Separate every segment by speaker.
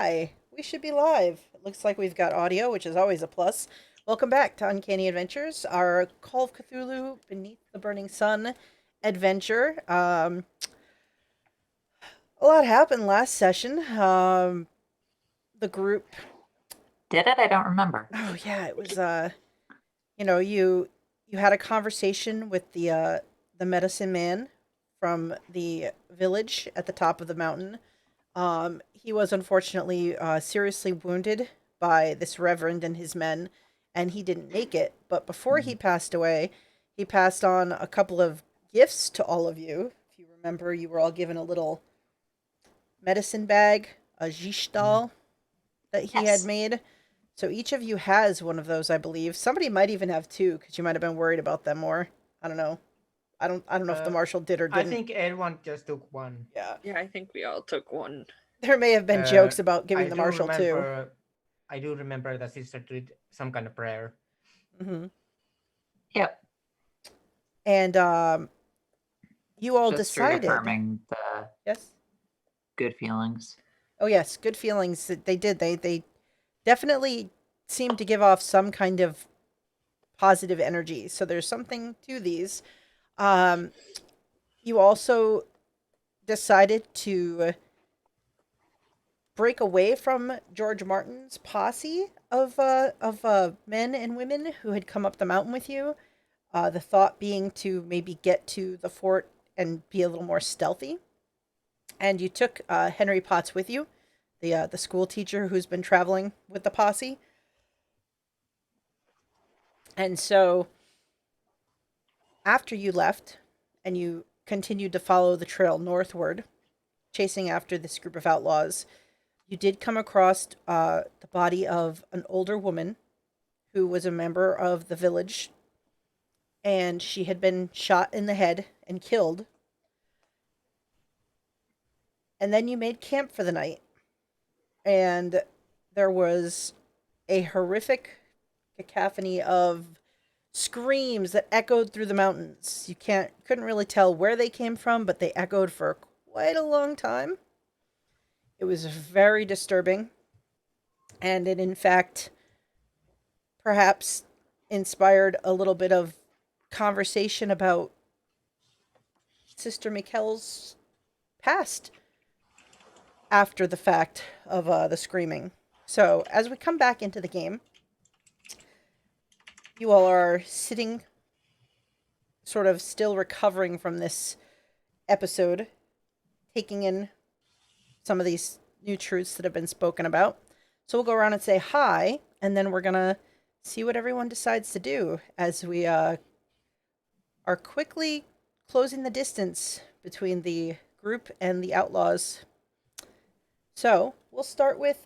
Speaker 1: Hi, we should be live. It looks like we've got audio, which is always a plus. Welcome back to Uncanny Adventures, our Call of Cthulhu Beneath the Burning Sun adventure. A lot happened last session. The group.
Speaker 2: Did it? I don't remember.
Speaker 1: Oh yeah, it was. You had a conversation with the medicine man from the village at the top of the mountain. He was unfortunately seriously wounded by this reverend and his men, and he didn't make it. But before he passed away, he passed on a couple of gifts to all of you. If you remember, you were all given a little medicine bag, a Gishtal that he had
Speaker 2: Yes.
Speaker 1: made. So each of you has one of those, I believe. Somebody might even have two because you might have been worried about them more. I don't know. I don't know if the
Speaker 3: Uh,
Speaker 1: marshal did or
Speaker 3: I
Speaker 1: didn't.
Speaker 3: think everyone just took one.
Speaker 1: Yeah.
Speaker 4: Yeah, I think we all took one.
Speaker 1: There may have been
Speaker 3: Uh,
Speaker 1: jokes about
Speaker 3: I
Speaker 1: giving the
Speaker 3: do
Speaker 1: marshal two.
Speaker 3: remember. I do remember the sister did some kind of prayer.
Speaker 1: Hmm.
Speaker 2: Yep.
Speaker 1: And you all
Speaker 2: Just
Speaker 1: decided.
Speaker 2: reaffirming the
Speaker 1: Yes.
Speaker 2: good feelings.
Speaker 1: Oh yes, good feelings. They did. They definitely seemed to give off some kind of positive energy. So there's something to these. Um, you also decided to break away from George Martin's posse of men and women who had come up the mountain with you. The thought being to maybe get to the fort and be a little more stealthy. And you took Henry Potts with you, the school teacher who's been traveling with the posse. And so after you left and you continued to follow the trail northward, chasing after this group of outlaws, you did come across the body of an older woman who was a member of the village, and she had been shot in the head and killed. And then you made camp for the night, and there was a horrific cacophony of screams that echoed through the mountains. You couldn't really tell where they came from, but they echoed for quite a long time. It was very disturbing, and it in fact perhaps inspired a little bit of conversation about Sister Michel's past after the fact of the screaming. So, as we come back into the game, you all are sitting, sort of still recovering from this episode, taking in some of these new truths that have been spoken about. So, we'll go around and say hi, and then we're going to see what everyone decides to do as we are quickly closing the distance between the group and the outlaws. So we'll start with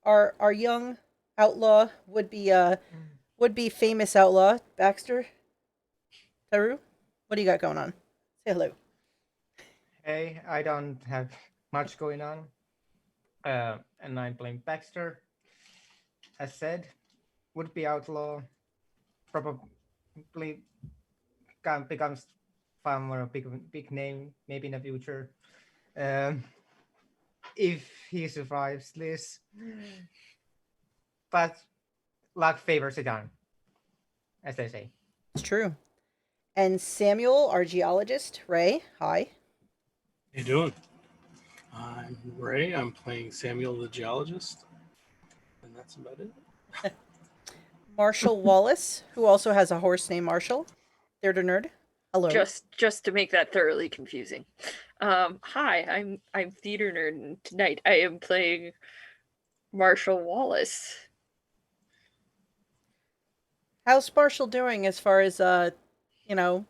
Speaker 1: our young outlaw, would be famous outlaw Baxter. Taru, what do you got going on? Say hello.
Speaker 3: Hey, I don't have much going on. And I'm playing Baxter. As said, would be outlaw. Probably becomes far more a big name maybe in the future. Um, if he survives this, but luck favors the young, as they say.
Speaker 1: It's true. And Samuel, our geologist, Ray. Hi.
Speaker 5: How you doing? I'm Ray. I'm playing Samuel the geologist, and that's about it.
Speaker 1: Marshal Wallace, who also has a horse named Marshall. Theater nerd. Hello.
Speaker 4: Just to make that thoroughly confusing. Hi, I'm theater nerd, and tonight I am playing Marshal Wallace.
Speaker 1: How's Marshall doing as far as you know,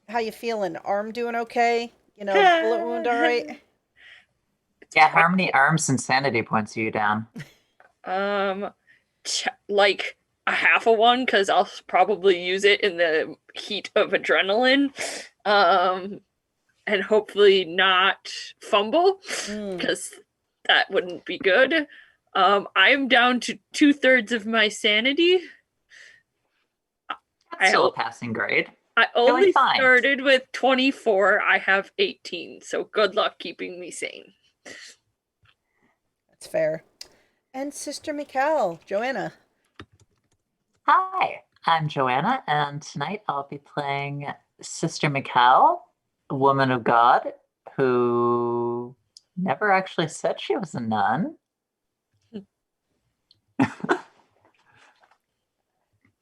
Speaker 1: how you feeling? Arm doing okay? Bullet wound all right?
Speaker 2: Yeah, how many arms and sanity points are you down?
Speaker 4: Like a half a one, because I'll probably use it in the heat of adrenaline. And hopefully not fumble, because that wouldn't be good. I'm down to 2/3 of my sanity.
Speaker 2: That's still a passing grade.
Speaker 4: I only started with 24. I have 18, so good luck keeping me sane.
Speaker 1: It's fair. And Sister Michal, Joanna.
Speaker 2: Hi, I'm Joanna, and tonight I'll be playing Sister Michal, a woman of God who never actually said she was a nun.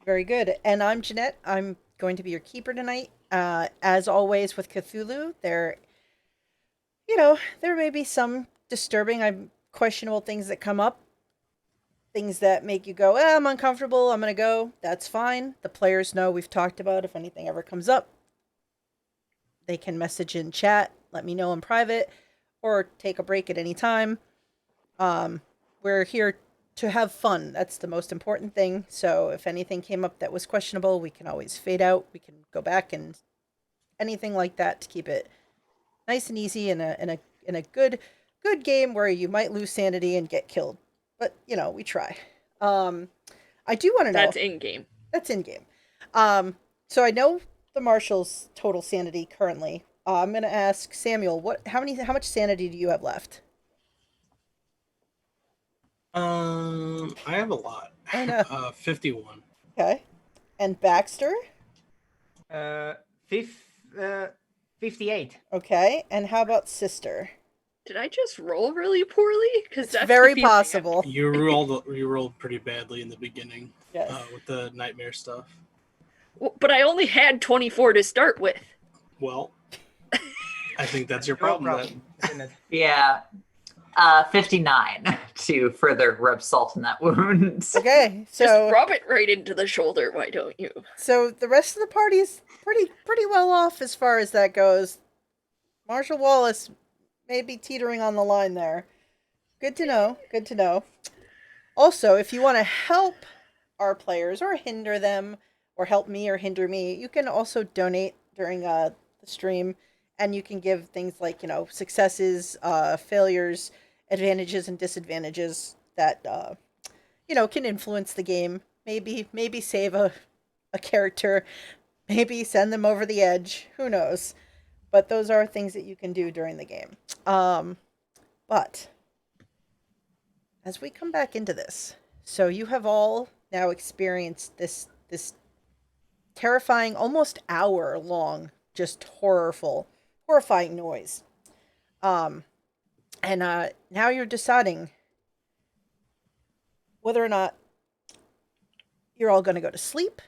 Speaker 1: Very good. And I'm Jeanette. I'm going to be your keeper tonight. As always with Cthulhu, there may be some disturbing, questionable things that come up. Things that make you go, I'm uncomfortable, I'm going to go. That's fine. The players know we've talked about if anything ever comes up. They can message in chat, let me know in private, or take a break at any time. We're here to have fun. That's the most important thing. So if anything came up that was questionable, we can always fade out. We can go back and anything like that to keep it nice and easy in a good game where you might lose sanity and get killed. But we try. I do want to know.
Speaker 4: That's in game.
Speaker 1: That's in game. So I know the Marshal's total sanity currently. I'm gonna ask Samuel, how much sanity do you have left?
Speaker 5: I have a lot.
Speaker 1: Oh no.
Speaker 5: 51.
Speaker 1: Okay. And Baxter?
Speaker 3: Fifth, 58.
Speaker 1: Okay. And how about Sister?
Speaker 4: Did I just roll really poorly? Because
Speaker 1: It's
Speaker 4: that's
Speaker 1: very
Speaker 4: the feeling I'm
Speaker 1: possible.
Speaker 5: You rolled pretty badly in the beginning
Speaker 1: Yes.
Speaker 5: with the nightmare stuff.
Speaker 4: But I only had 24 to start with.
Speaker 5: Well, I think that's your
Speaker 3: Your
Speaker 5: problem.
Speaker 3: problem, isn't it?
Speaker 2: Yeah, 59 to further rub salt in that wound.
Speaker 1: Okay.
Speaker 4: Just
Speaker 1: So
Speaker 4: rub it right into the shoulder, why don't you?
Speaker 1: so the rest of the party is pretty well off as far as that goes. Marshal Wallace may be teetering on the line there. Good to know. Good to know. Also, if you want to help our players or hinder them or help me or hinder me, you can also donate during the stream, and you can give things like successes, failures, advantages, and disadvantages that can influence the game. Maybe save a character, maybe send them over the edge. Who knows? But those are things that you can do during the game. But as we come back into this, so you have all now experienced this terrifying, almost hour long, just horrifying noise. And now you're deciding whether or not you're all going to go to sleep.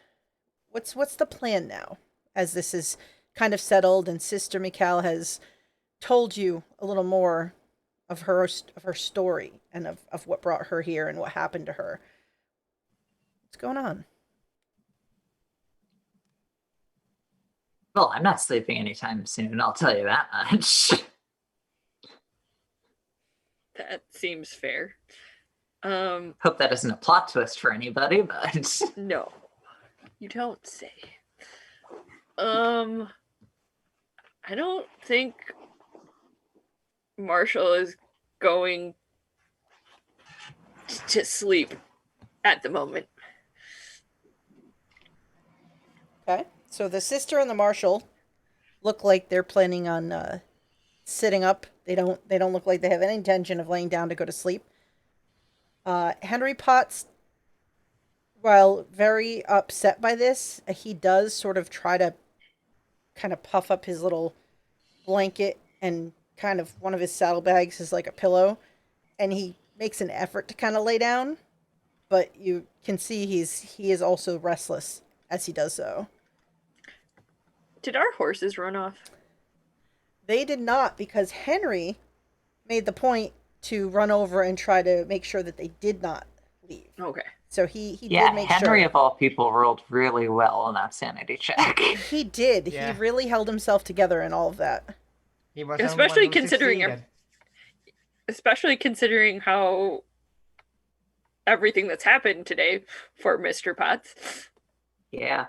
Speaker 1: What's the plan now? As this is kind of settled, and Sister Michal has told you a little more of her story and of what brought her here and what happened to her. What's going on?
Speaker 2: Well, I'm not sleeping anytime soon, I'll tell you that much.
Speaker 4: That seems fair.
Speaker 2: Hope that isn't a plot twist for anybody, but
Speaker 4: No. You don't say. I don't think Marshall is going to sleep at the moment.
Speaker 1: Okay. So the sister and the marshal look like they're planning on sitting up. They don't look like they have any intention of laying down to go to sleep. Henry Potts, while very upset by this, he does sort of try to kind of puff up his little blanket, and kind of one of his saddlebags is like a pillow, and he makes an effort to kind of lay down, but you can see he is also restless as he does so.
Speaker 4: Did our horses run off?
Speaker 1: They did not, because Henry made the point to run over and try to make sure that they did not leave.
Speaker 4: Okay.
Speaker 1: So he
Speaker 2: yeah,
Speaker 1: did make
Speaker 2: Henry
Speaker 1: sure.
Speaker 2: of all people rolled really well on that sanity check.
Speaker 1: He did.
Speaker 3: Yeah.
Speaker 1: He really held himself together in all of that.
Speaker 3: He was
Speaker 4: Especially
Speaker 3: the one who
Speaker 4: considering
Speaker 3: succeeded.
Speaker 4: Especially considering how everything that's happened today for Mr. Potts.
Speaker 2: Yeah.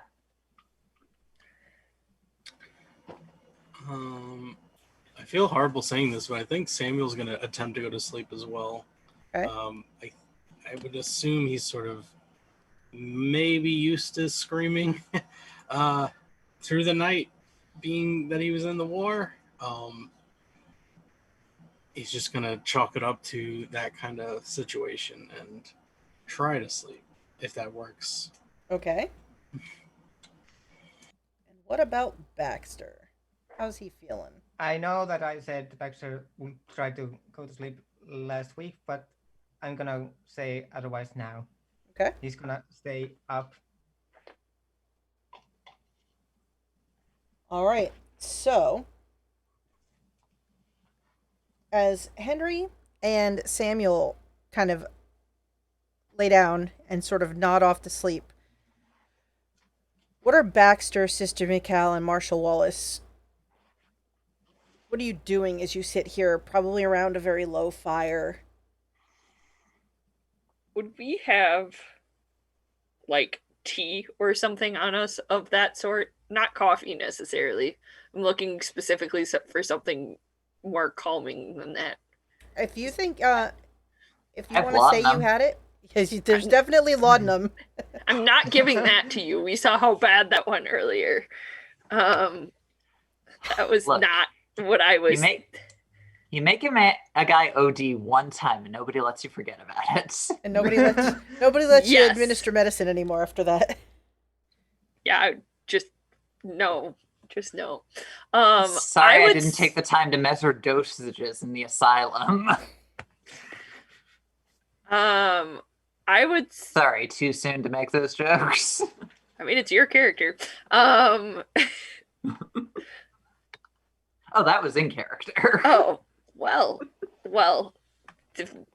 Speaker 5: I feel horrible saying this, but I think Samuel's going to attempt to go to sleep as well.
Speaker 1: Okay.
Speaker 5: I would assume he's sort of maybe used to screaming through the night, being that he was in the war. he's just going to chalk it up to that kind of situation and try to sleep, if that works.
Speaker 1: Okay. And what about Baxter? How's he feeling?
Speaker 3: I know that I said Baxter would try to go to sleep last week, but I'm gonna say otherwise now.
Speaker 1: Okay.
Speaker 3: He's gonna stay up.
Speaker 1: All right. So, as Henry and Samuel kind of lay down and sort of nod off to sleep, what are Baxter, Sister Michal, and Marshal Wallace? What are you doing as you sit here, probably around a very low fire?
Speaker 4: Would we have like tea or something on us of that sort? Not coffee necessarily. I'm looking specifically for something more calming than that.
Speaker 1: If you think, if you
Speaker 2: I've
Speaker 1: want to say you
Speaker 2: laudanum.
Speaker 1: had it, because there's definitely laudanum.
Speaker 4: I'm not giving that to you. We saw how bad that went earlier. That was
Speaker 2: Look,
Speaker 4: not what I was.
Speaker 2: You make a guy OD one time, and nobody lets you forget about it.
Speaker 1: And nobody lets you
Speaker 4: Yes.
Speaker 1: administer medicine anymore after that.
Speaker 4: Yeah, just no. Sorry,
Speaker 2: Sorry, I didn't take the time to measure dosages in the asylum.
Speaker 4: I would.
Speaker 2: Sorry, too soon to make those jokes.
Speaker 4: I mean, it's your character.
Speaker 2: Oh, that was in character.
Speaker 4: Oh, well.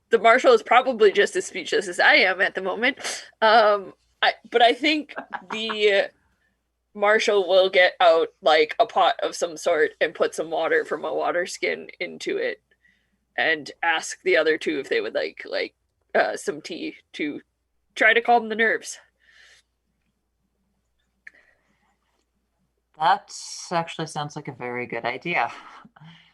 Speaker 4: The Marshal is probably just as speechless as I am at the moment. But I think the Marshal will get out like a pot of some sort and put some water from a water skin into it and ask the other two if they would like some tea to try to calm the nerves.
Speaker 2: That actually sounds like a very good idea.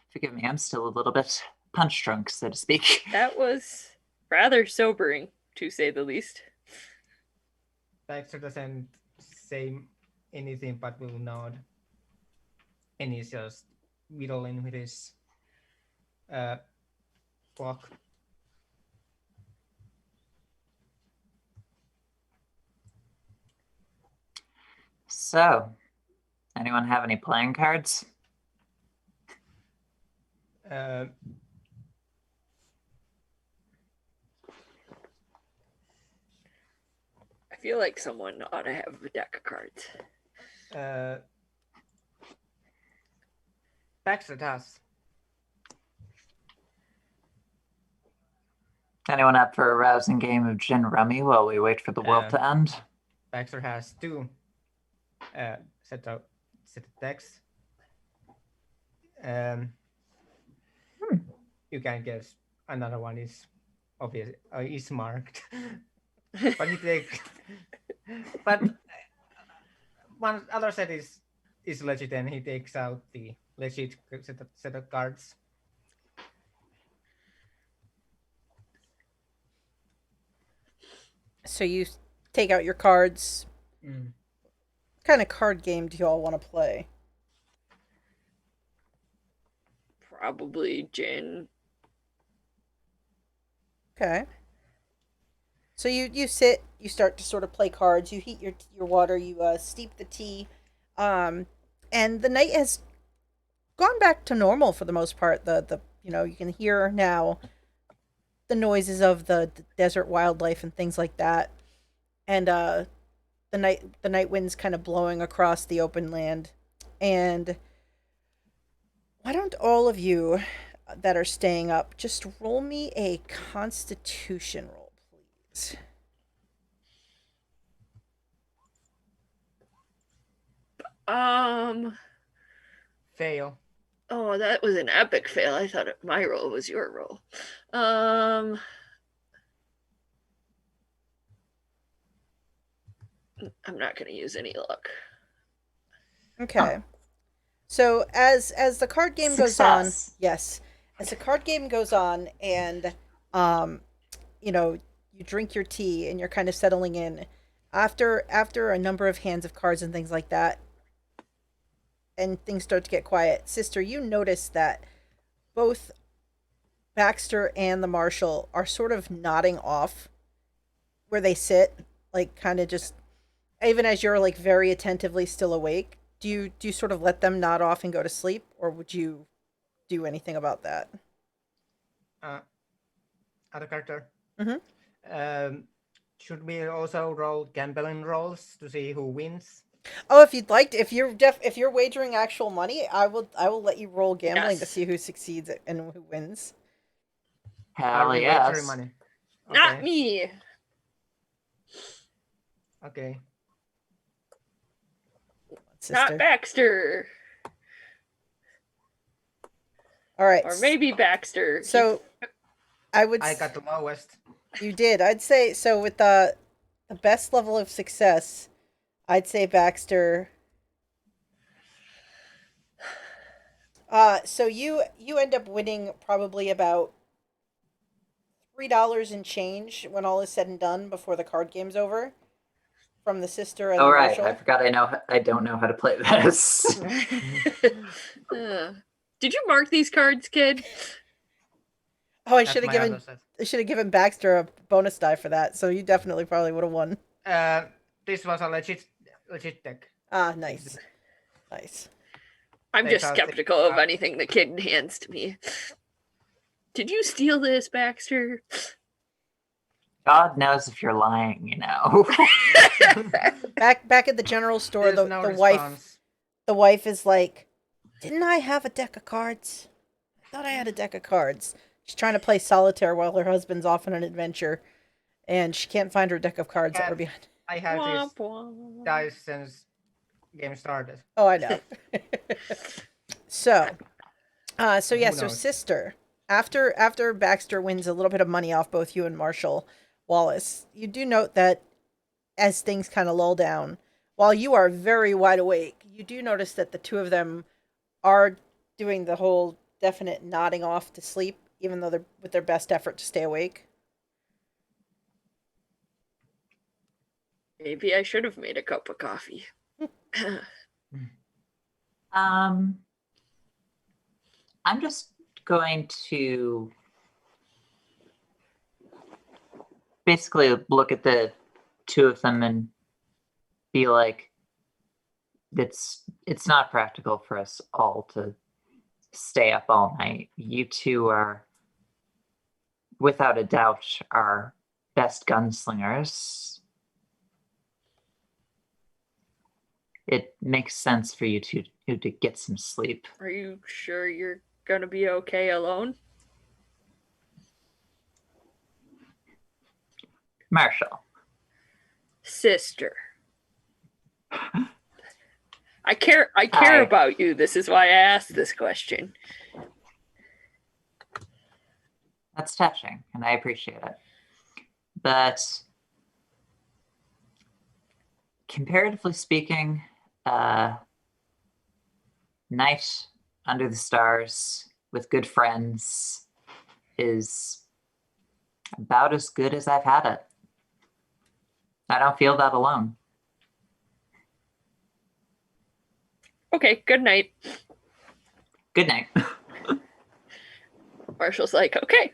Speaker 2: Forgive me, I'm still a little bit punch drunk, so to speak.
Speaker 4: That was rather sobering, to say the least.
Speaker 3: Baxter doesn't say anything but will nod. And he's just whittling with his clock.
Speaker 2: So, anyone have any playing cards?
Speaker 4: I feel like someone ought to have a deck of cards.
Speaker 3: Baxter does.
Speaker 2: Anyone up for a rousing game of gin rummy while we wait for the world to end?
Speaker 3: Baxter has two set of decks. You can guess another one is obvious is marked, but he takes. But one other set is legit, and he takes out the legit set of cards.
Speaker 1: So you take out your cards. What kind of card game do you all want to play?
Speaker 4: Probably gin.
Speaker 1: Okay. So you sit, you start to sort of play cards. You heat your water. You steep the tea, and the night has gone back to normal for the most part. The you can hear now the noises of the desert wildlife and things like that, and the night wind's kind of blowing across the open land. And why don't all of you that are staying up just roll me a Constitution roll, please?
Speaker 3: Fail.
Speaker 4: Oh, that was an epic fail. I thought my roll was your roll. I'm not going to use any luck.
Speaker 1: Okay. So as the card game goes on,
Speaker 2: Success.
Speaker 1: yes, as the card game goes on, and you drink your tea and you're kind of settling in, after a number of hands of cards and things like that, and things start to get quiet, sister, you notice that both Baxter and the Marshal are sort of nodding off where they sit, like kind of just even as you're like very attentively still awake. Do you sort of let them nod off and go to sleep, or would you do anything about that?
Speaker 3: Uh, other character.
Speaker 1: Mm-hmm.
Speaker 3: Um, should we also roll gambling rolls to see who wins?
Speaker 1: Oh, if you'd like to, if you're wagering actual money, I will let you roll gambling to
Speaker 4: Yes.
Speaker 1: see who succeeds and who wins.
Speaker 3: Are
Speaker 2: Hell
Speaker 3: we wagering
Speaker 2: yes.
Speaker 3: money?
Speaker 4: Not
Speaker 3: Okay.
Speaker 4: me.
Speaker 3: Okay.
Speaker 1: Sister.
Speaker 4: Not Baxter.
Speaker 1: All right.
Speaker 4: Or maybe Baxter.
Speaker 1: So I would.
Speaker 3: I got the lowest.
Speaker 1: You did. I'd say so with the best level of success. I'd say Baxter. So you end up winning probably about $3 and change when all is said and done before the card game's over from the sister and
Speaker 2: Oh
Speaker 1: the
Speaker 2: right, I
Speaker 1: Marshal.
Speaker 2: forgot. I don't know how to play this.
Speaker 4: Did you mark these cards, kid?
Speaker 1: Oh,
Speaker 3: That's my other set.
Speaker 1: I should have given Baxter a bonus die for that. So you definitely probably would have won.
Speaker 3: This was a legit deck.
Speaker 1: Ah, nice, nice.
Speaker 4: I'm
Speaker 3: They
Speaker 4: just
Speaker 3: thought
Speaker 4: skeptical of anything the kid hands to me. Did you steal this, Baxter?
Speaker 2: God knows if you're lying, you know.
Speaker 1: Back at the general store,
Speaker 3: There's no
Speaker 1: the
Speaker 3: response.
Speaker 1: wife is like, "Didn't I have a deck of cards? I thought I had a deck of cards." She's trying to play solitaire while her husband's off on an adventure, and she can't find her deck of cards that were behind.
Speaker 3: I have this
Speaker 4: Womp womp.
Speaker 3: dice since game started.
Speaker 1: Oh, I know. So yeah,
Speaker 3: Who
Speaker 1: so
Speaker 3: knows?
Speaker 1: sister, after Baxter wins a little bit of money off both you and Marshal Wallace, you do note that as things kind of lull down, while you are very wide awake, you do notice that the two of them are doing the whole definite nodding off to sleep, even though they're with their best effort to stay awake.
Speaker 4: Maybe I should have made a cup of coffee.
Speaker 2: I'm just going to basically look at the two of them and be like, it's not practical for us all to stay up all night. You two are, without a doubt, our best gunslingers. It makes sense for you to get some sleep.
Speaker 4: Are you sure you're gonna be okay alone?
Speaker 2: Marshal.
Speaker 4: Sister. I care
Speaker 2: Hi.
Speaker 4: about you. This is why I asked this question.
Speaker 2: That's touching, and I appreciate it. But comparatively speaking, night under the stars with good friends is about as good as I've had it. I don't feel that alone.
Speaker 4: Okay, good night.
Speaker 2: Good night.
Speaker 4: Marshall's like, okay,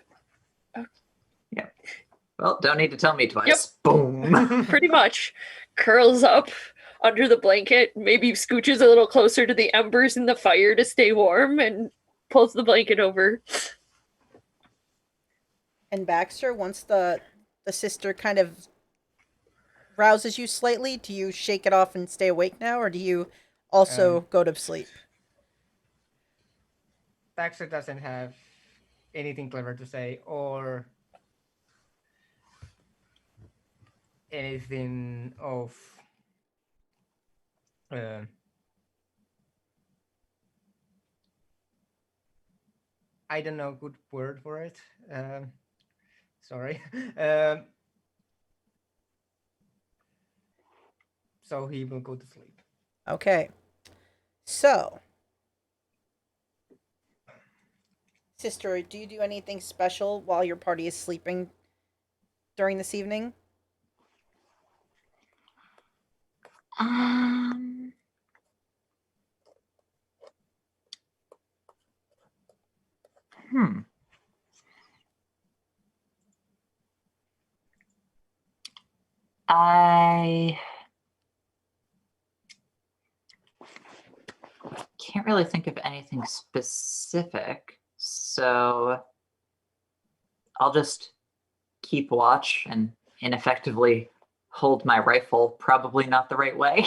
Speaker 2: Well, don't need to tell me twice.
Speaker 4: Yep.
Speaker 2: Boom.
Speaker 4: pretty much. Curls up under the blanket, maybe scooches a little closer to the embers in the fire to stay warm, and pulls the blanket over.
Speaker 1: And Baxter, once the sister kind of rouses you slightly, do you shake it off and stay awake now, or do you also go to sleep?
Speaker 3: Baxter doesn't have anything clever to say or anything of I don't know good word for it. Sorry. So he will go to sleep.
Speaker 1: Okay. So, sister, do you do anything special while your party is sleeping during this evening?
Speaker 2: can't really think of anything specific, so I'll just keep watch and ineffectively hold my rifle, probably not the right way.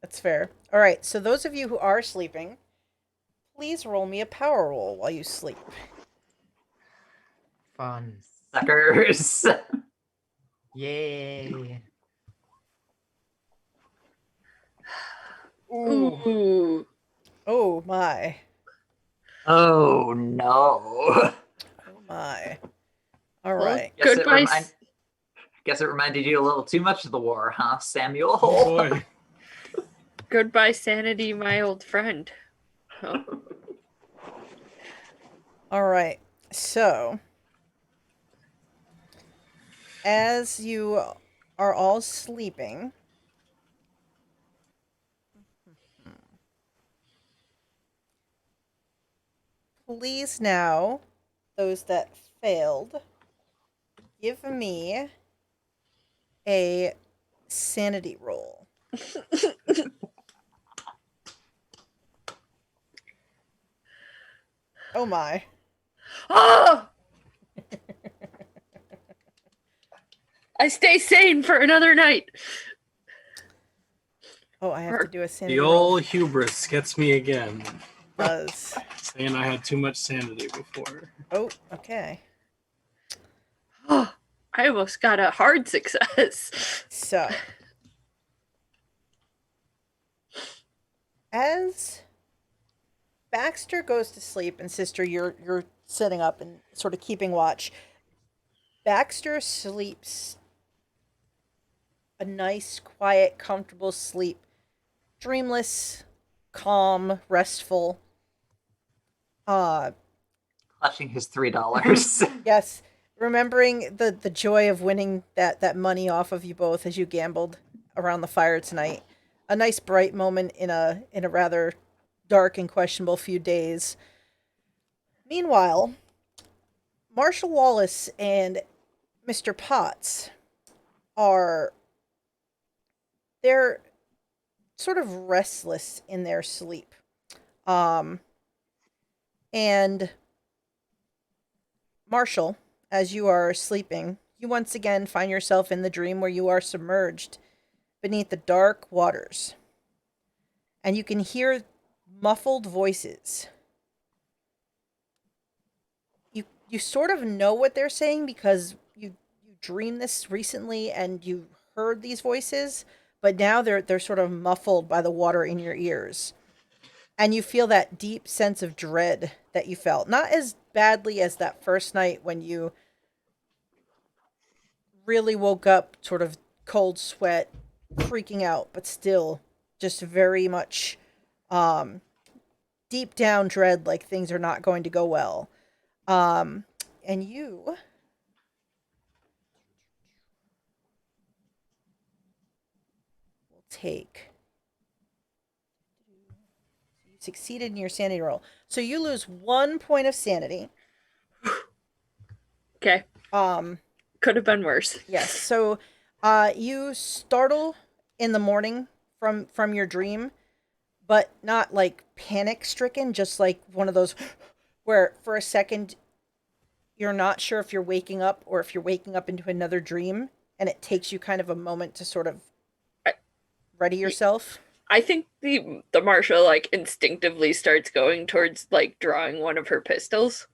Speaker 1: That's fair. All right, so those of you who are sleeping, please roll me a power roll while you sleep.
Speaker 3: Fun.
Speaker 2: Suckers.
Speaker 3: Yay.
Speaker 4: Ooh.
Speaker 1: Oh my.
Speaker 2: Oh no.
Speaker 1: Oh my. All
Speaker 4: Well,
Speaker 1: right.
Speaker 2: Guess it reminded you a little too much of the war, huh, Samuel?
Speaker 5: Oh boy.
Speaker 4: Goodbye, sanity, my old friend. Oh.
Speaker 1: All right. So, as you are all sleeping, please now, those that failed, give me a sanity roll. Oh my.
Speaker 4: Oh! I stay sane for another night.
Speaker 1: Oh, I have to do a sanity
Speaker 5: The
Speaker 1: roll.
Speaker 5: old hubris gets me again,
Speaker 1: Does.
Speaker 5: saying I had too much sanity before.
Speaker 1: Oh, okay.
Speaker 4: Oh, I almost got a hard success.
Speaker 1: So, as Baxter goes to sleep, and sister, you're sitting up and sort of keeping watch. Baxter sleeps a nice, quiet, comfortable sleep, dreamless, calm, restful.
Speaker 2: Clutching his $3.
Speaker 1: Yes, remembering the joy of winning that money off of you both as you gambled around the fire tonight. A nice bright moment in a rather dark and questionable few days. Meanwhile, Marshal Wallace and Mr. Potts they're sort of restless in their sleep. And Marshall, as you are sleeping, you once again find yourself in the dream where you are submerged beneath the dark waters. And you can hear muffled voices. You sort of know what they're saying because you dreamed this recently and you heard these voices, but now they're sort of muffled by the water in your ears. And you feel that deep sense of dread that you felt. Not as badly as that first night when you really woke up sort of cold sweat, freaking out, but still just very much deep down dread, like things are not going to go well. And you will take. You succeeded in your sanity roll. So you lose 1 point of sanity.
Speaker 4: Okay. Could have been worse.
Speaker 1: Yes. So you startle in the morning from your dream, but not like panic stricken, just like one of those where for a second you're not sure if you're waking up or if you're waking up into another dream, and it takes you kind of a moment to sort of ready yourself.
Speaker 4: I think the marshal like instinctively starts going towards like drawing one of her pistols.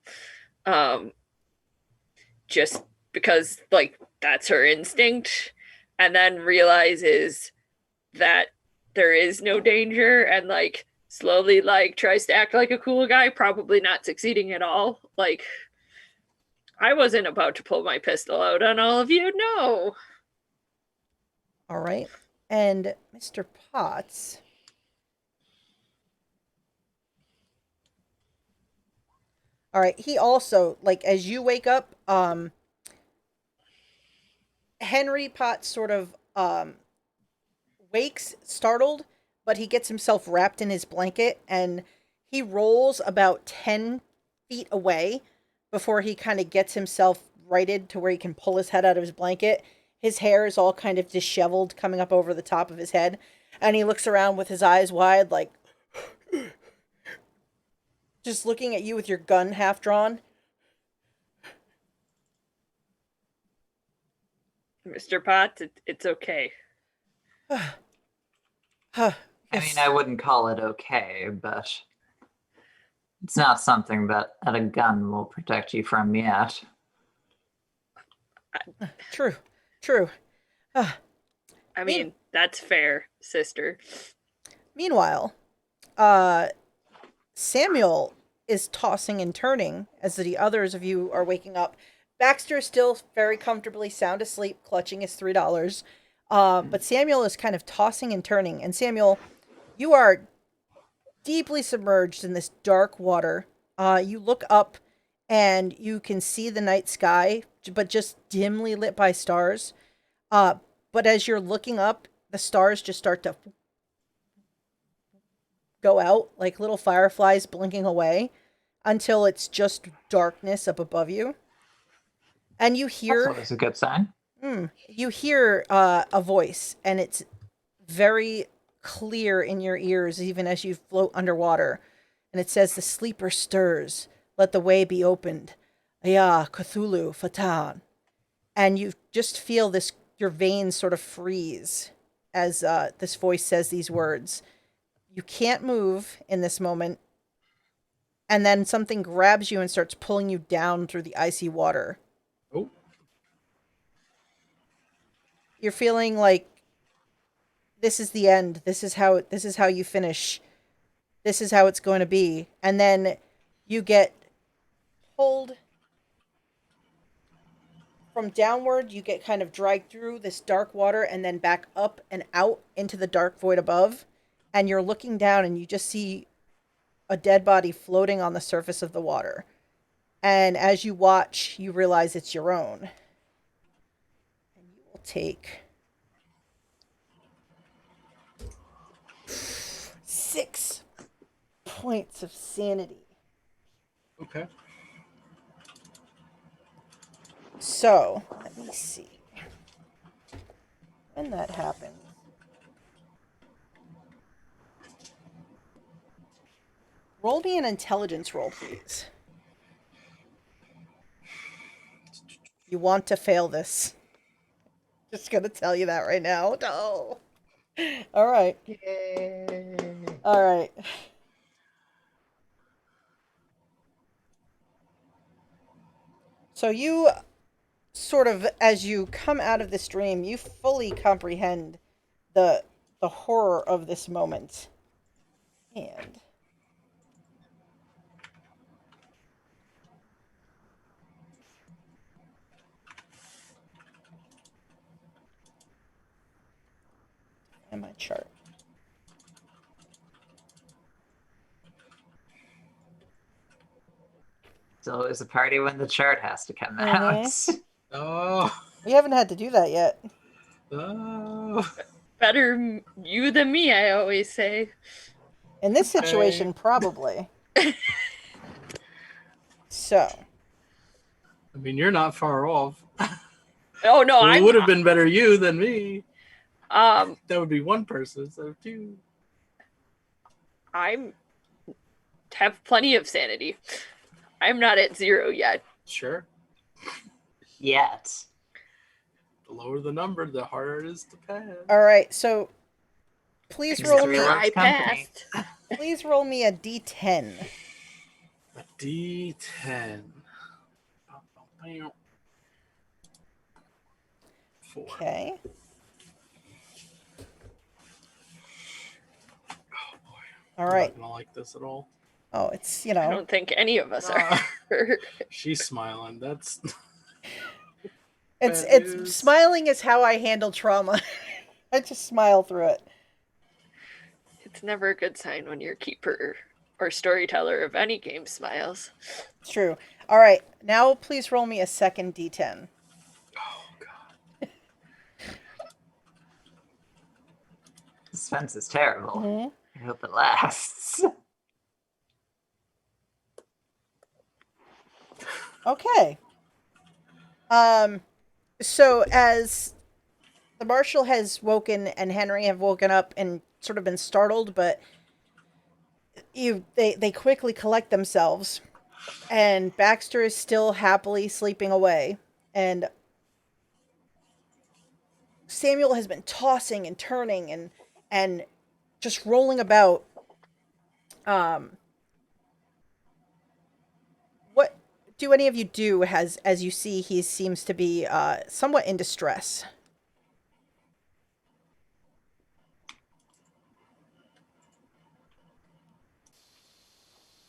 Speaker 4: Just because like that's her instinct, and then realizes that there is no danger and like slowly like tries to act like a cool guy, probably not succeeding at all. Like, I wasn't about to pull my pistol out on all of you, no.
Speaker 1: All right. And Mr. Potts. All right. He also, like, as you wake up, Henry Potts sort of wakes startled, but he gets himself wrapped in his blanket and he rolls about 10 feet away before he kind of gets himself righted to where he can pull his head out of his blanket. His hair is all kind of disheveled coming up over the top of his head, and he looks around with his eyes wide like, just looking at you with your gun half drawn.
Speaker 4: Mr. Potts, it's okay.
Speaker 1: Huh.
Speaker 2: I mean, I wouldn't call it okay, but it's not something that a gun will protect you from yet.
Speaker 1: True. True.
Speaker 4: I mean, that's fair, sister.
Speaker 1: Meanwhile, Samuel is tossing and turning as the others of you are waking up. Baxter is still very comfortably sound asleep, clutching his $3. But Samuel is kind of tossing and turning. And Samuel, you are deeply submerged in this dark water. You look up and you can see the night sky, but just dimly lit by stars. But as you're looking up, the stars just start to go out like little fireflies blinking away until it's just darkness up above you. And you
Speaker 2: That's
Speaker 1: hear
Speaker 2: always a good sign.
Speaker 1: you hear a voice, and it's very clear in your ears even as you float underwater. And it says, "The sleeper stirs, let the way be opened. Aya Cthulhu Fatan." And you just feel this, your veins sort of freeze as this voice says these words. You can't move in this moment. And then something grabs you and starts pulling you down through the icy water.
Speaker 5: Oh,
Speaker 1: You're feeling like this is the end. This is how you finish. This is how it's going to be. And then you get pulled from downward, you get kind of dragged through this dark water and then back up and out into the dark void above. And you're looking down and you just see a dead body floating on the surface of the water. And as you watch, you realize it's your own. And you will take 6 points of sanity.
Speaker 5: okay.
Speaker 1: So, let me see. When that happens. Roll me an intelligence roll, please. You want to fail this. Just gonna tell you that right now. No. All right.
Speaker 3: Yay.
Speaker 1: All right. So you sort of, as you come out of this dream, you fully comprehend the horror of this moment. And my chart.
Speaker 2: It's always a party when the chart has to come out.
Speaker 5: Oh,
Speaker 1: We haven't had to do that yet.
Speaker 5: oh.
Speaker 4: Better you than me, I always say.
Speaker 1: In this situation, probably. So,
Speaker 5: I mean, you're not far off.
Speaker 4: Oh no,
Speaker 5: It would have been better you than me.
Speaker 4: That
Speaker 5: would be one person instead of two.
Speaker 4: I'm have plenty of sanity. I'm not at 0 yet.
Speaker 5: Sure.
Speaker 2: Yet.
Speaker 5: The lower the number, the harder it is to pass.
Speaker 1: all right. So, please
Speaker 2: It's
Speaker 1: roll
Speaker 2: three
Speaker 1: me.
Speaker 2: loves
Speaker 4: I
Speaker 2: company.
Speaker 4: passed.
Speaker 1: Please roll me a d10.
Speaker 5: A D10. 4.
Speaker 1: Okay.
Speaker 5: Oh boy.
Speaker 1: All
Speaker 5: I'm
Speaker 1: right.
Speaker 5: not gonna like this at all.
Speaker 1: Oh, it's,
Speaker 4: I don't think any of us are.
Speaker 5: Ah, she's smiling. That's
Speaker 1: it's
Speaker 5: bad news.
Speaker 1: smiling is how I handle trauma. I just smile through it.
Speaker 4: It's never a good sign when your keeper or storyteller of any game smiles.
Speaker 1: It's true. All right. Now, please roll me a second d10.
Speaker 5: Oh god.
Speaker 2: Suspense is terrible.
Speaker 1: Mm-hmm.
Speaker 2: I hope it lasts.
Speaker 1: Okay. So as the Marshal has woken and Henry have woken up and sort of been startled, but they quickly collect themselves, and Baxter is still happily sleeping away, and Samuel has been tossing and turning and just rolling about. Um, what do any of you do as you see he seems to be somewhat in distress?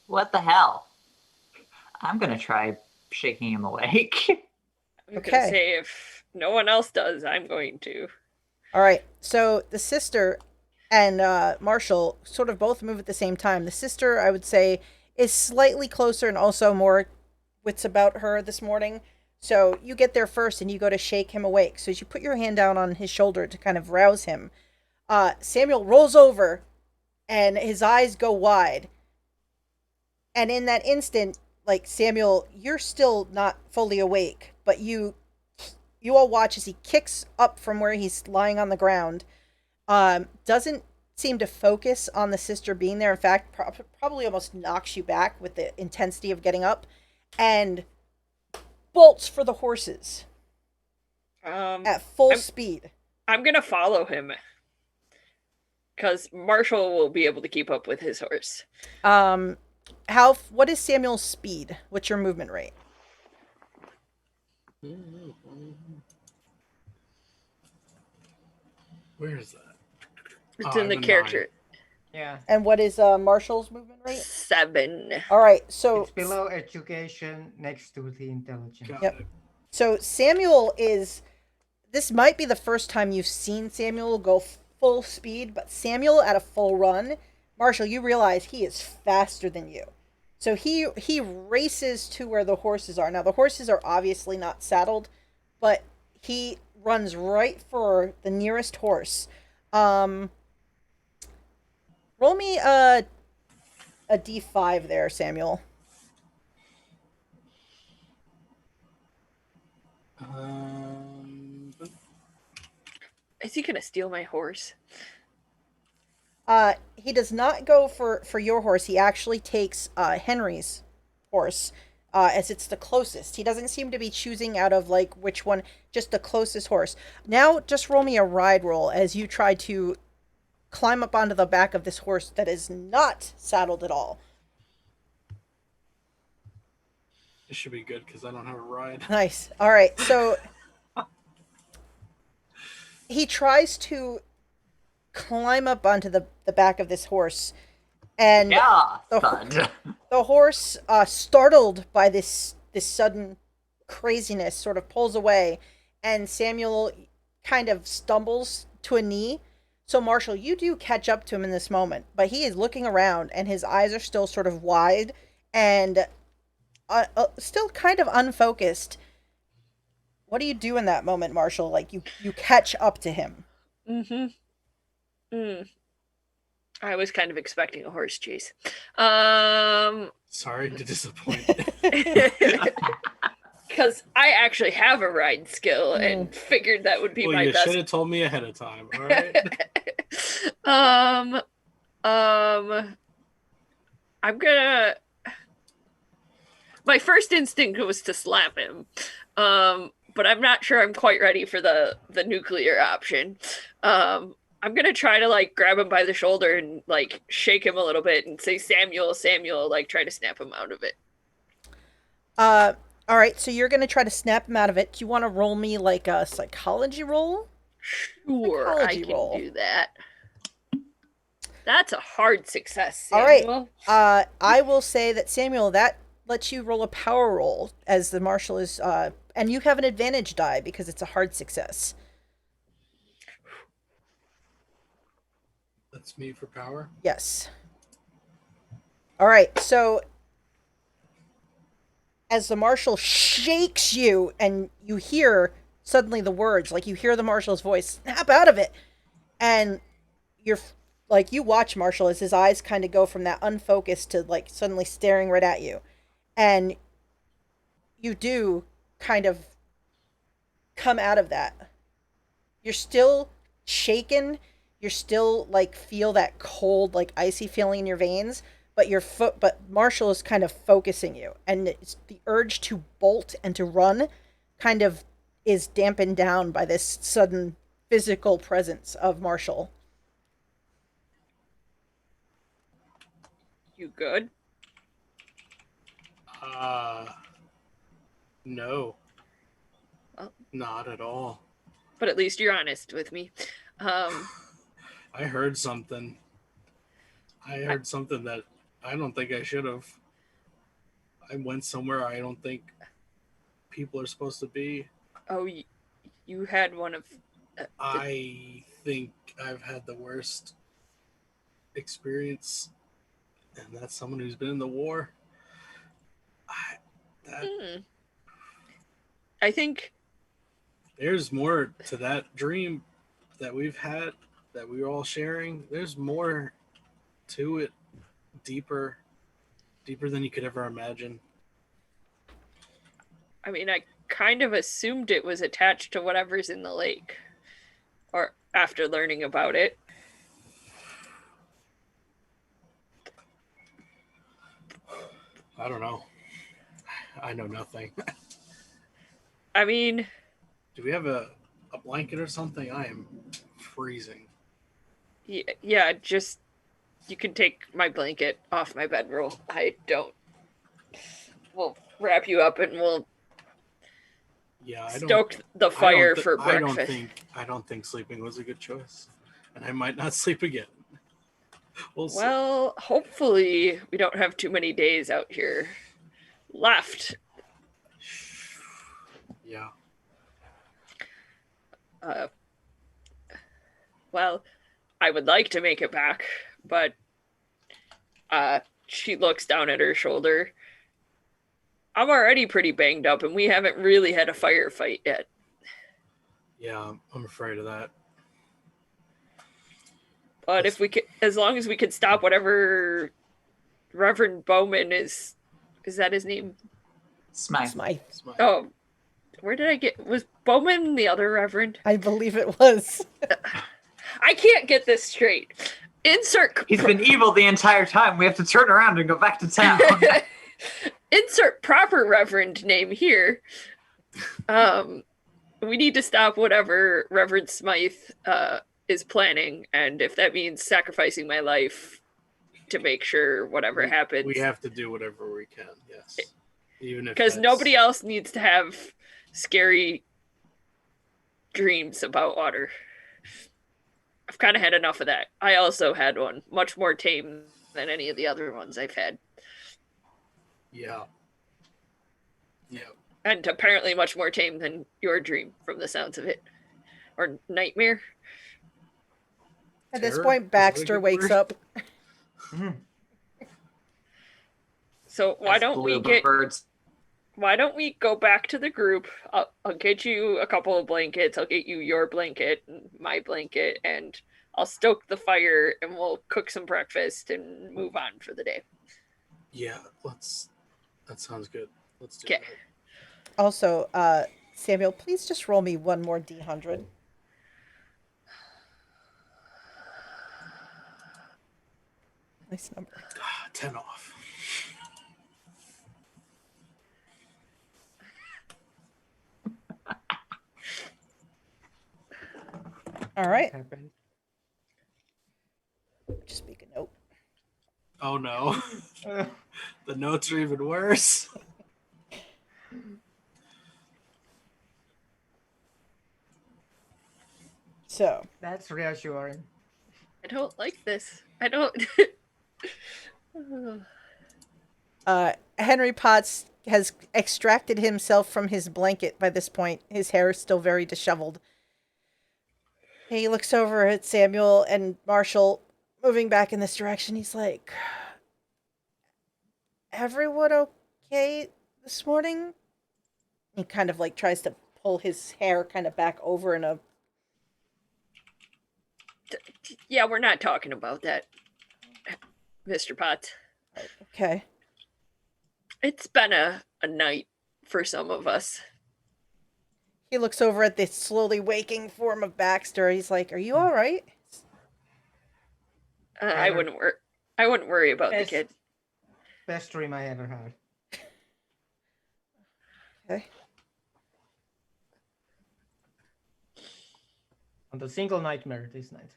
Speaker 2: What the hell? I'm gonna try shaking him awake.
Speaker 4: I'm
Speaker 1: Okay.
Speaker 4: gonna say if no one else does, I'm going to.
Speaker 1: All right. So the sister and Marshall sort of both move at the same time. The sister, I would say, is slightly closer and also more wits about her this morning. So you get there first and you go to shake him awake. So as you put your hand down on his shoulder to kind of rouse him, Samuel rolls over and his eyes go wide. And in that instant, like Samuel, you're still not fully awake, but you all watch as he kicks up from where he's lying on the ground. Doesn't seem to focus on the sister being there. In fact, probably almost knocks you back with the intensity of getting up, and bolts for the horses at full speed.
Speaker 4: I'm gonna follow him because Marshall will be able to keep up with his horse.
Speaker 1: What is Samuel's speed? What's your movement rate?
Speaker 5: Where is that?
Speaker 4: It's
Speaker 5: Oh,
Speaker 4: in the
Speaker 5: I'm a
Speaker 4: character.
Speaker 3: Yeah.
Speaker 1: And what is Marshall's movement rate?
Speaker 4: 7.
Speaker 1: All right, so
Speaker 3: It's below education, next to the intelligence.
Speaker 5: Got
Speaker 1: Yep.
Speaker 5: it.
Speaker 1: So Samuel is. This might be the first time you've seen Samuel go full speed, but Samuel at a full run, Marshall, you realize he is faster than you. So he races to where the horses are. Now the horses are obviously not saddled, but he runs right for the nearest horse. Roll me a d5 there, Samuel.
Speaker 4: Is he gonna steal my horse?
Speaker 1: He does not go for your horse. He actually takes Henry's horse, as it's the closest. He doesn't seem to be choosing out of like which one, just the closest horse. Now, just roll me a ride roll as you try to climb up onto the back of this horse that is not saddled at all.
Speaker 5: It should be good because I don't have a ride.
Speaker 1: Nice. All right, so he tries to climb up onto the back of this horse, and
Speaker 2: Yeah,
Speaker 1: the,
Speaker 2: thud.
Speaker 1: the horse, startled by this sudden craziness, sort of pulls away, and Samuel kind of stumbles to a knee. So Marshall, you do catch up to him in this moment, but he is looking around, and his eyes are still sort of wide and still kind of unfocused. What do you do in that moment, Marshall? Like you catch up to him.
Speaker 4: I was kind of expecting a horse chase.
Speaker 5: Sorry to disappoint.
Speaker 4: Because I actually have a ride skill and figured that would be
Speaker 5: Well,
Speaker 4: my
Speaker 5: you
Speaker 4: best.
Speaker 5: should have told me ahead of time. All right.
Speaker 4: I'm gonna. My first instinct was to slap him, but I'm not sure I'm quite ready for the nuclear option. I'm gonna try to like grab him by the shoulder and like shake him a little bit and say Samuel, Samuel, like try to snap him out of it.
Speaker 1: All right, so you're gonna try to snap him out of it. Do you want to roll me like a psychology roll?
Speaker 4: Sure,
Speaker 1: Psychology
Speaker 4: I can
Speaker 1: roll.
Speaker 4: do that. That's a hard success,
Speaker 1: All
Speaker 4: Samuel.
Speaker 1: right. I will say that Samuel, that lets you roll a power roll as the marshal is, and you have an advantage die because it's a hard success.
Speaker 5: That's me for power.
Speaker 1: Yes. All right. So as the marshal shakes you, and you hear suddenly the words, like you hear the marshal's voice, "Snap out of it," and you're like, you watch Marshall as his eyes kind of go from that unfocused to like suddenly staring right at you, and you do kind of come out of that. You're still shaken. You're still like feel that cold, like icy feeling in your veins, but but Marshall is kind of focusing you, and it's the urge to bolt and to run kind of is dampened down by this sudden physical presence of Marshall.
Speaker 4: You good?
Speaker 5: No,
Speaker 4: Well,
Speaker 5: not at all.
Speaker 4: but at least you're honest with me.
Speaker 5: I heard something. I heard something that I don't think I should have. I went somewhere I don't think people are supposed to be.
Speaker 4: Oh, you had one of.
Speaker 5: I think I've had the worst experience, and that's someone who's been in the war.
Speaker 4: I think
Speaker 5: There's more to that dream that we've had, that we were all sharing. There's more to it, deeper than you could ever imagine.
Speaker 4: I mean, I kind of assumed it was attached to whatever's in the lake, or after learning about it.
Speaker 5: I don't know. I know nothing.
Speaker 4: I mean,
Speaker 5: Do we have a blanket or something? I am freezing.
Speaker 4: yeah, just you can take my blanket off my bedroll. I don't. We'll wrap you up and we'll
Speaker 5: Yeah,
Speaker 4: stoke the fire for breakfast.
Speaker 5: I don't think sleeping was a good choice, and I might not sleep again. We'll see.
Speaker 4: Well, hopefully we don't have too many days out here left.
Speaker 5: Yeah.
Speaker 4: Well, I would like to make it back, but she looks down at her shoulder. I'm already pretty banged up, and we haven't really had a firefight yet.
Speaker 5: Yeah, I'm afraid of that.
Speaker 4: But if we could, as long as we could stop whatever Reverend Bowman is that his name?
Speaker 2: Smythe.
Speaker 1: Smythe.
Speaker 4: Oh, where did I get? Was Bowman the other Reverend?
Speaker 1: I believe it was.
Speaker 4: I can't get this straight. Insert.
Speaker 2: He's been evil the entire time. We have to turn around and go back to town.
Speaker 4: Insert proper Reverend name here. We need to stop whatever Reverend Smythe is planning, and if that means sacrificing my life to make sure whatever happens,
Speaker 5: We have to do whatever we can. Yes. Even if
Speaker 4: because
Speaker 5: that's-
Speaker 4: nobody else needs to have scary dreams about water. I've kind of had enough of that. I also had one, much more tame than any of the other ones I've had.
Speaker 5: Yeah. Yeah.
Speaker 4: And apparently much more tame than your dream, from the sounds of it. Or nightmare.
Speaker 1: At this
Speaker 5: Terror?
Speaker 1: point,
Speaker 5: Is that a
Speaker 1: Baxter
Speaker 5: good
Speaker 1: wakes
Speaker 5: word?
Speaker 1: up.
Speaker 4: So why don't we
Speaker 2: Bluebirds.
Speaker 4: why don't we go back to the group? I'll get you a couple of blankets. I'll get you your blanket and my blanket, and I'll stoke the fire, and we'll cook some breakfast and move on for the day.
Speaker 5: Yeah. That sounds good. Let's do
Speaker 4: Okay.
Speaker 5: that.
Speaker 1: Also, Samuel, please just roll me one more D100. Nice number.
Speaker 5: 10 off.
Speaker 1: All right.
Speaker 3: Happened.
Speaker 1: Just make a note.
Speaker 5: Oh no. The notes are even worse.
Speaker 1: So,
Speaker 3: That's reassuring.
Speaker 4: I don't like this. I don't.
Speaker 1: Henry Potts has extracted himself from his blanket by this point. His hair is still very disheveled. He looks over at Samuel and Marshall moving back in this direction. He's like, everyone okay this morning? He kind of like tries to pull his hair kind of back over in a...
Speaker 4: Yeah, we're not talking about that, Mr. Potts.
Speaker 1: Okay.
Speaker 4: It's been a night for some of us.
Speaker 1: He looks over at the slowly waking form of Baxter. He's like, are you all right?
Speaker 4: I wouldn't worry about the
Speaker 3: Yes.
Speaker 4: kid.
Speaker 3: best dream I ever had.
Speaker 1: Okay.
Speaker 3: On the single nightmare this night.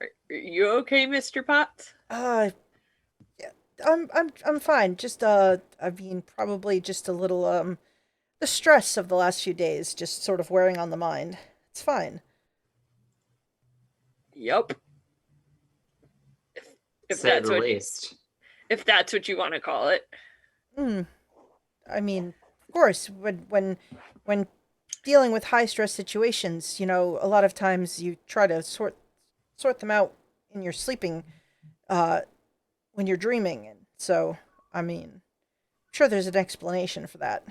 Speaker 4: Are you okay, Mr. Potts?
Speaker 1: Yeah, I'm fine. Just I mean, probably just a little the stress of the last few days just sort of wearing on the mind. It's fine.
Speaker 4: Yup. If
Speaker 2: Say
Speaker 4: that's
Speaker 2: the
Speaker 4: what
Speaker 2: least.
Speaker 4: if that's what you want to call it.
Speaker 1: Hmm. I mean, of course, when dealing with high stress situations, you know, a lot of times you try to sort them out in your sleeping, uh, when you're dreaming, and so I mean, I'm sure there's an explanation for that.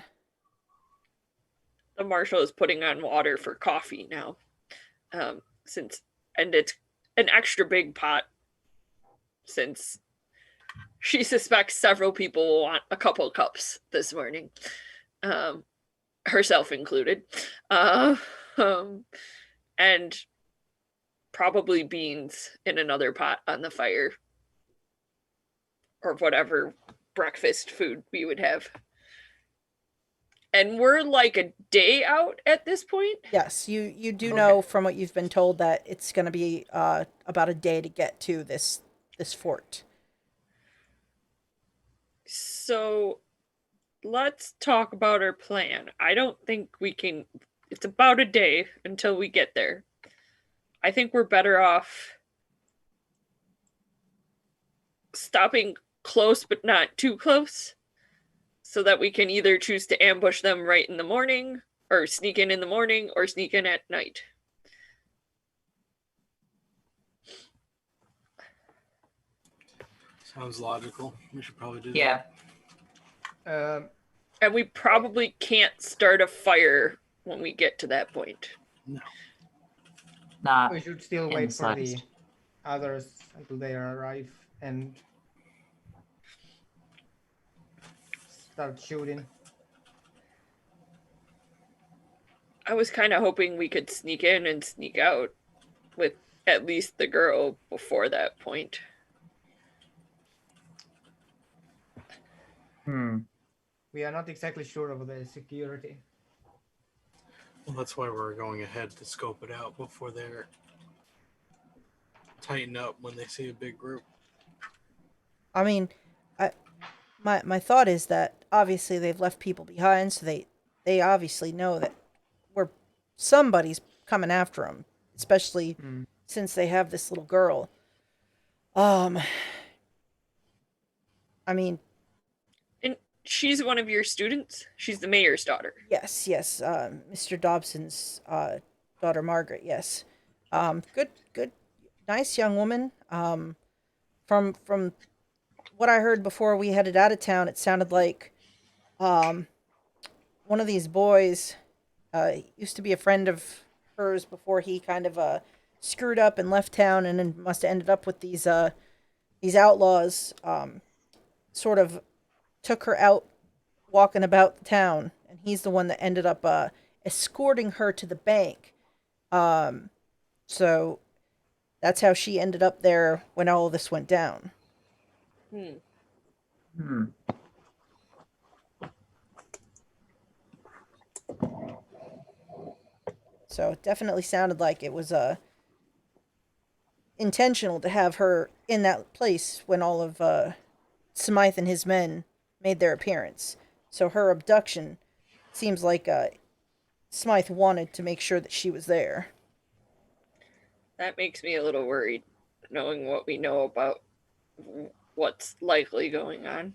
Speaker 4: The marshal is putting on water for coffee now. Since and it's an extra big pot since she suspects several people will want a couple cups this morning. Herself included. Uh, um, and probably beans in another pot on the fire. Or whatever breakfast food we would have. And we're like a day out at this point.
Speaker 1: Yes, you do
Speaker 3: Okay.
Speaker 1: know from what you've been told that it's going to be about a day to get to this fort.
Speaker 4: So let's talk about our plan. I don't think we can. It's about a day until we get there. I think we're better off stopping close but not too close so that we can either choose to ambush them right in the morning or sneak in the morning or sneak in at night.
Speaker 5: Sounds logical. We should probably do
Speaker 2: Yeah.
Speaker 3: Um,
Speaker 4: And we probably can't start a fire when we get to that point.
Speaker 5: that. No.
Speaker 2: Not
Speaker 3: we should still wait for the
Speaker 2: Inside.
Speaker 3: others until they arrive and start shooting.
Speaker 4: I was kind of hoping we could sneak in and sneak out with at least the girl before that point.
Speaker 3: We are not exactly sure of the security.
Speaker 5: Well, that's why we're going ahead to scope it out before they're tighten up when they see a big group.
Speaker 1: I mean, my thought is that obviously they've left people behind, so they obviously know that we're somebody's coming after them, especially since they have this little girl. Um, I mean,
Speaker 4: And she's one of your students. She's the mayor's daughter.
Speaker 1: yes, yes, Mr. Dobson's daughter Margaret. Yes, good, nice young woman. From what I heard before we headed out of town, it sounded like um, one of these boys used to be a friend of hers before he kind of screwed up and left town, and then must have ended up with these outlaws. Sort of took her out walking about the town, and he's the one that ended up escorting her to the bank. So that's how she ended up there when all of this went down. So it definitely sounded like it was intentional to have her in that place when all of Smythe and his men made their appearance. So her abduction seems like Smythe wanted to make sure that she was there.
Speaker 4: That makes me a little worried, knowing what we know about what's likely going on.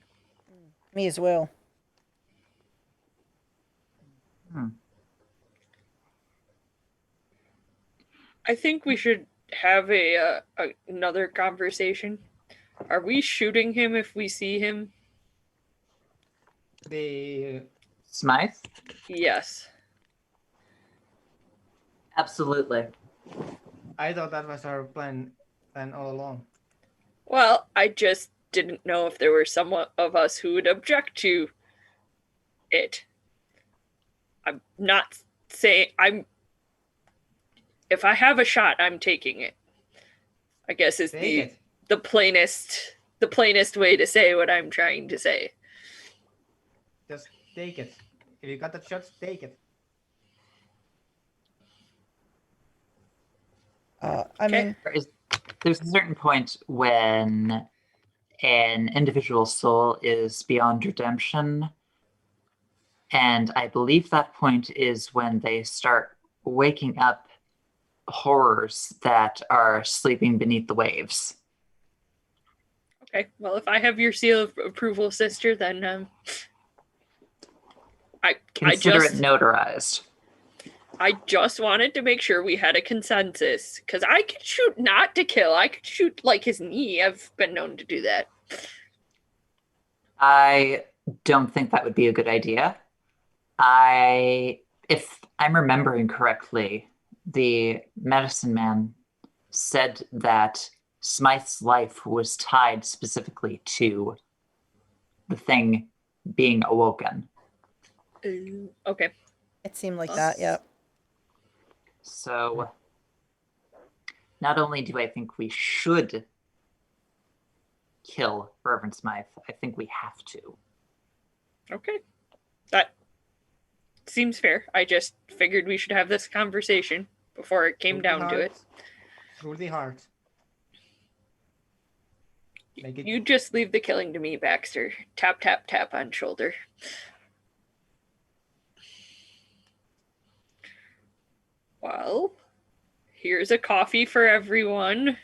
Speaker 1: Me as well.
Speaker 4: I think we should have another conversation. Are we shooting him if we see him?
Speaker 3: The
Speaker 2: Smythe?
Speaker 4: Yes.
Speaker 2: Absolutely.
Speaker 3: I thought that was our plan all along.
Speaker 4: Well, I just didn't know if there were some of us who would object to it. I'm not saying I'm. If I have a shot, I'm taking it. I guess is
Speaker 3: Take it.
Speaker 4: the plainest way to say what I'm trying to say.
Speaker 3: Just take it. If you got the shots, take it.
Speaker 1: I
Speaker 4: Okay.
Speaker 1: mean,
Speaker 2: There's a certain point when an individual soul is beyond redemption, and I believe that point is when they start waking up horrors that are sleeping beneath the waves.
Speaker 4: Okay. Well, if I have your seal of approval, sister, then
Speaker 2: Consider it notarized.
Speaker 4: I just wanted to make sure we had a consensus, because I could shoot not to kill. I could shoot like his knee. I've been known to do that.
Speaker 2: I don't think that would be a good idea. If I'm remembering correctly, the medicine man said that Smythe's life was tied specifically to the thing being awoken.
Speaker 4: Okay.
Speaker 1: it seemed like that, yeah.
Speaker 2: So, not only do I think we should kill Reverend Smythe, I think we have to.
Speaker 4: Okay. That seems fair. I just figured we should have this conversation before it came down to it.
Speaker 3: Through the heart. Make it.
Speaker 4: You just leave the killing to me, Baxter. Tap, tap, tap on shoulder. Well, here's a coffee for everyone.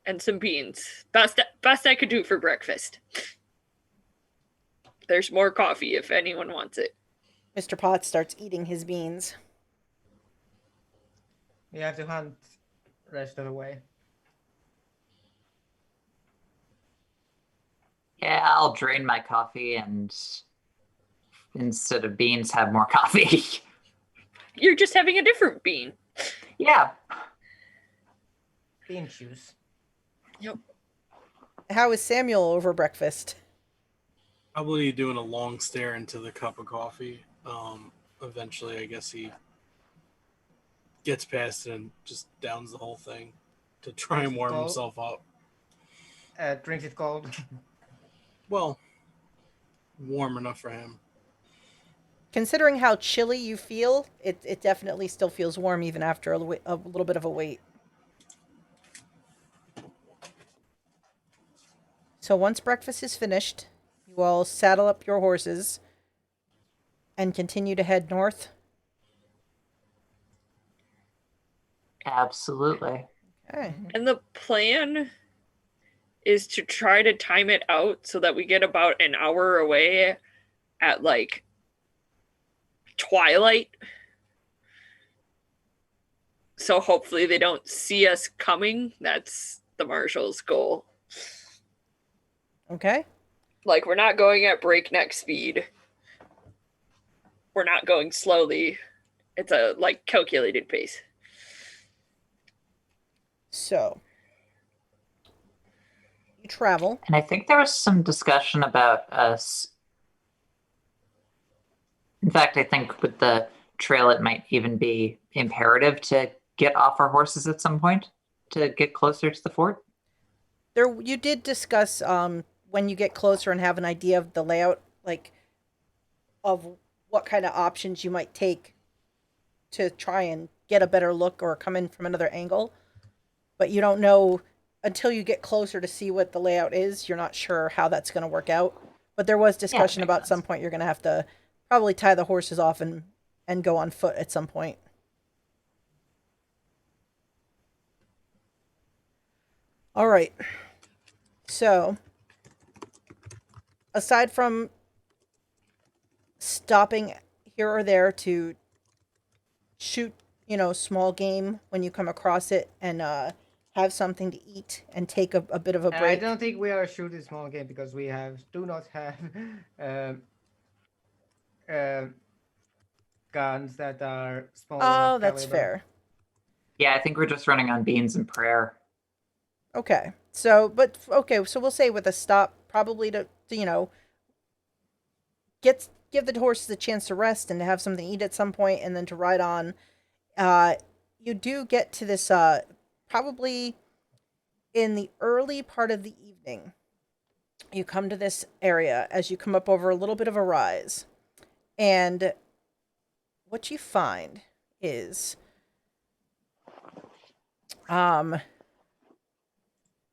Speaker 4: And some beans. Best I could do for breakfast. There's more coffee if anyone wants it.
Speaker 1: Mr. Potts starts eating his beans.
Speaker 3: We have to hunt the rest of the way.
Speaker 2: Yeah, I'll drain my coffee and instead of beans, have more coffee.
Speaker 4: You're just having a different bean.
Speaker 2: Yeah.
Speaker 3: Bean juice.
Speaker 4: Yep.
Speaker 1: How is Samuel over breakfast?
Speaker 5: Probably doing a long stare into the cup of coffee. Eventually, I guess he gets past it and just downs the whole thing to try and warm himself up.
Speaker 3: Drinks it cold.
Speaker 5: Well, warm enough for him.
Speaker 1: Considering how chilly you feel, it definitely still feels warm even after a little bit of a wait. So once breakfast is finished, you all saddle up your horses and continue to head north.
Speaker 2: Absolutely.
Speaker 1: Okay.
Speaker 4: And the plan is to try to time it out so that we get about an hour away at like twilight. So hopefully they don't see us coming. That's the Marshal's goal.
Speaker 1: Okay.
Speaker 4: Like, we're not going at breakneck speed. We're not going slowly. It's a like calculated pace.
Speaker 1: So you travel.
Speaker 2: And I think there was some discussion about us. In fact, I think with the trail, it might even be imperative to get off our horses at some point to get closer to the fort.
Speaker 1: There, you did discuss when you get closer and have an idea of the layout, like of what kind of options you might take to try and get a better look or come in from another angle. But you don't know until you get closer to see what the layout is. You're not sure how that's going to work out. But there was discussion about some point you're going to have to probably tie the horses off and go on foot at some point. All right. So, aside from stopping here or there to shoot, small game when you come across it and have something to eat and take a bit of a break.
Speaker 3: I don't think we are shooting small game because we do not have guns that are small enough
Speaker 1: Oh, that's
Speaker 3: caliber.
Speaker 1: fair.
Speaker 2: Yeah, I think we're just running on beans and prayer.
Speaker 1: Okay. So we'll say with a stop, probably to give the horses a chance to rest and to have something to eat at some point, and then to ride on. You do get to this probably in the early part of the evening, you come to this area as you come up over a little bit of a rise. And what you find is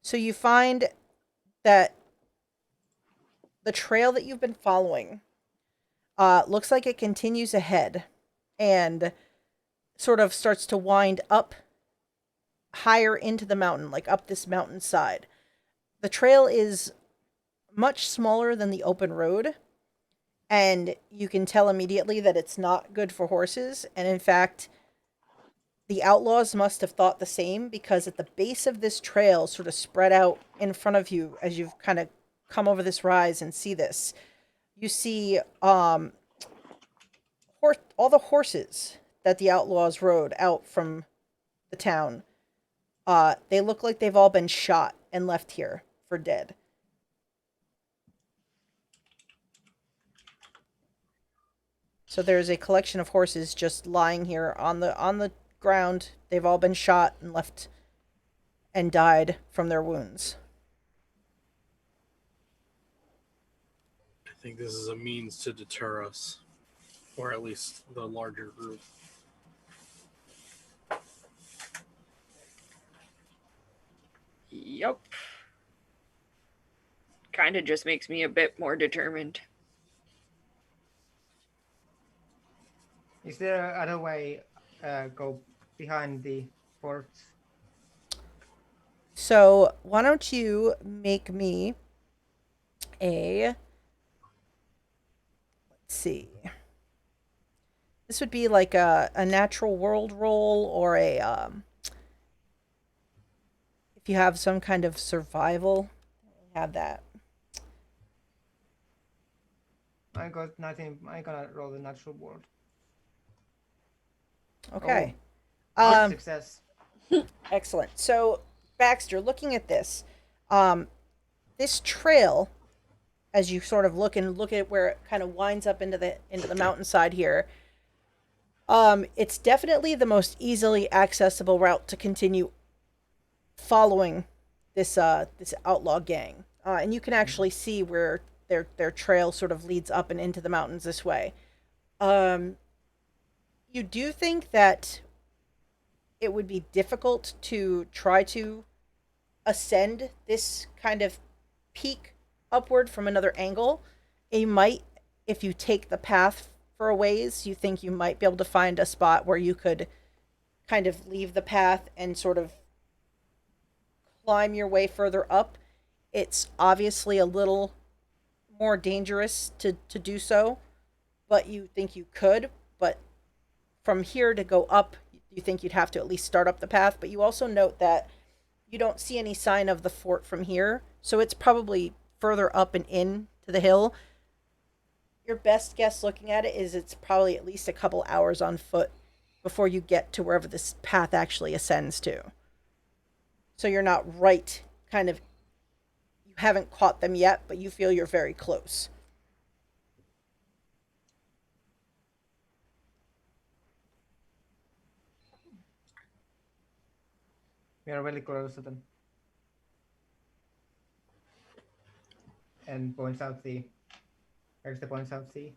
Speaker 1: so you find that the trail that you've been following looks like it continues ahead and sort of starts to wind up higher into the mountain, like up this mountainside. The trail is much smaller than the open road, and you can tell immediately that it's not good for horses. And in fact, the outlaws must have thought the same, because at the base of this trail, sort of spread out in front of you as you've kind of come over this rise and see this, you see all the horses that the outlaws rode out from the town. They look like they've all been shot and left here for dead. So there's a collection of horses just lying here on the ground. They've all been shot and left and died from their wounds.
Speaker 5: I think this is a means to deter us, or at least the larger group.
Speaker 4: Yup. Kind of just makes me a bit more determined.
Speaker 3: Is there other way go behind the fort?
Speaker 1: So why don't you make me a... Let's see. This would be like a natural world roll, or a... if you have some kind of survival, have that.
Speaker 3: I got nothing. I gonna roll the natural world.
Speaker 1: Okay.
Speaker 3: Success.
Speaker 1: Excellent. So, Baxter, looking at this, this trail, as you sort of look at where it kind of winds up into the mountainside here, it's definitely the most easily accessible route to continue following this outlaw gang. And you can actually see where their trail sort of leads up and into the mountains this way. You do think that it would be difficult to try to ascend this kind of peak upward from another angle. You might, if you take the path for a ways, you think you might be able to find a spot where you could kind of leave the path and sort of climb your way further up. It's obviously a little more dangerous to do so, but you think you could. But from here to go up, you think you'd have to at least start up the path. But you also note that you don't see any sign of the fort from here, so it's probably further up and in to the hill. Your best guess looking at it is it's probably at least a couple hours on foot before you get to wherever this path actually ascends to. So you're not right, kind of, you haven't caught them yet, but you feel you're very close.
Speaker 3: We are really close to them. And points out the. Extra points out the.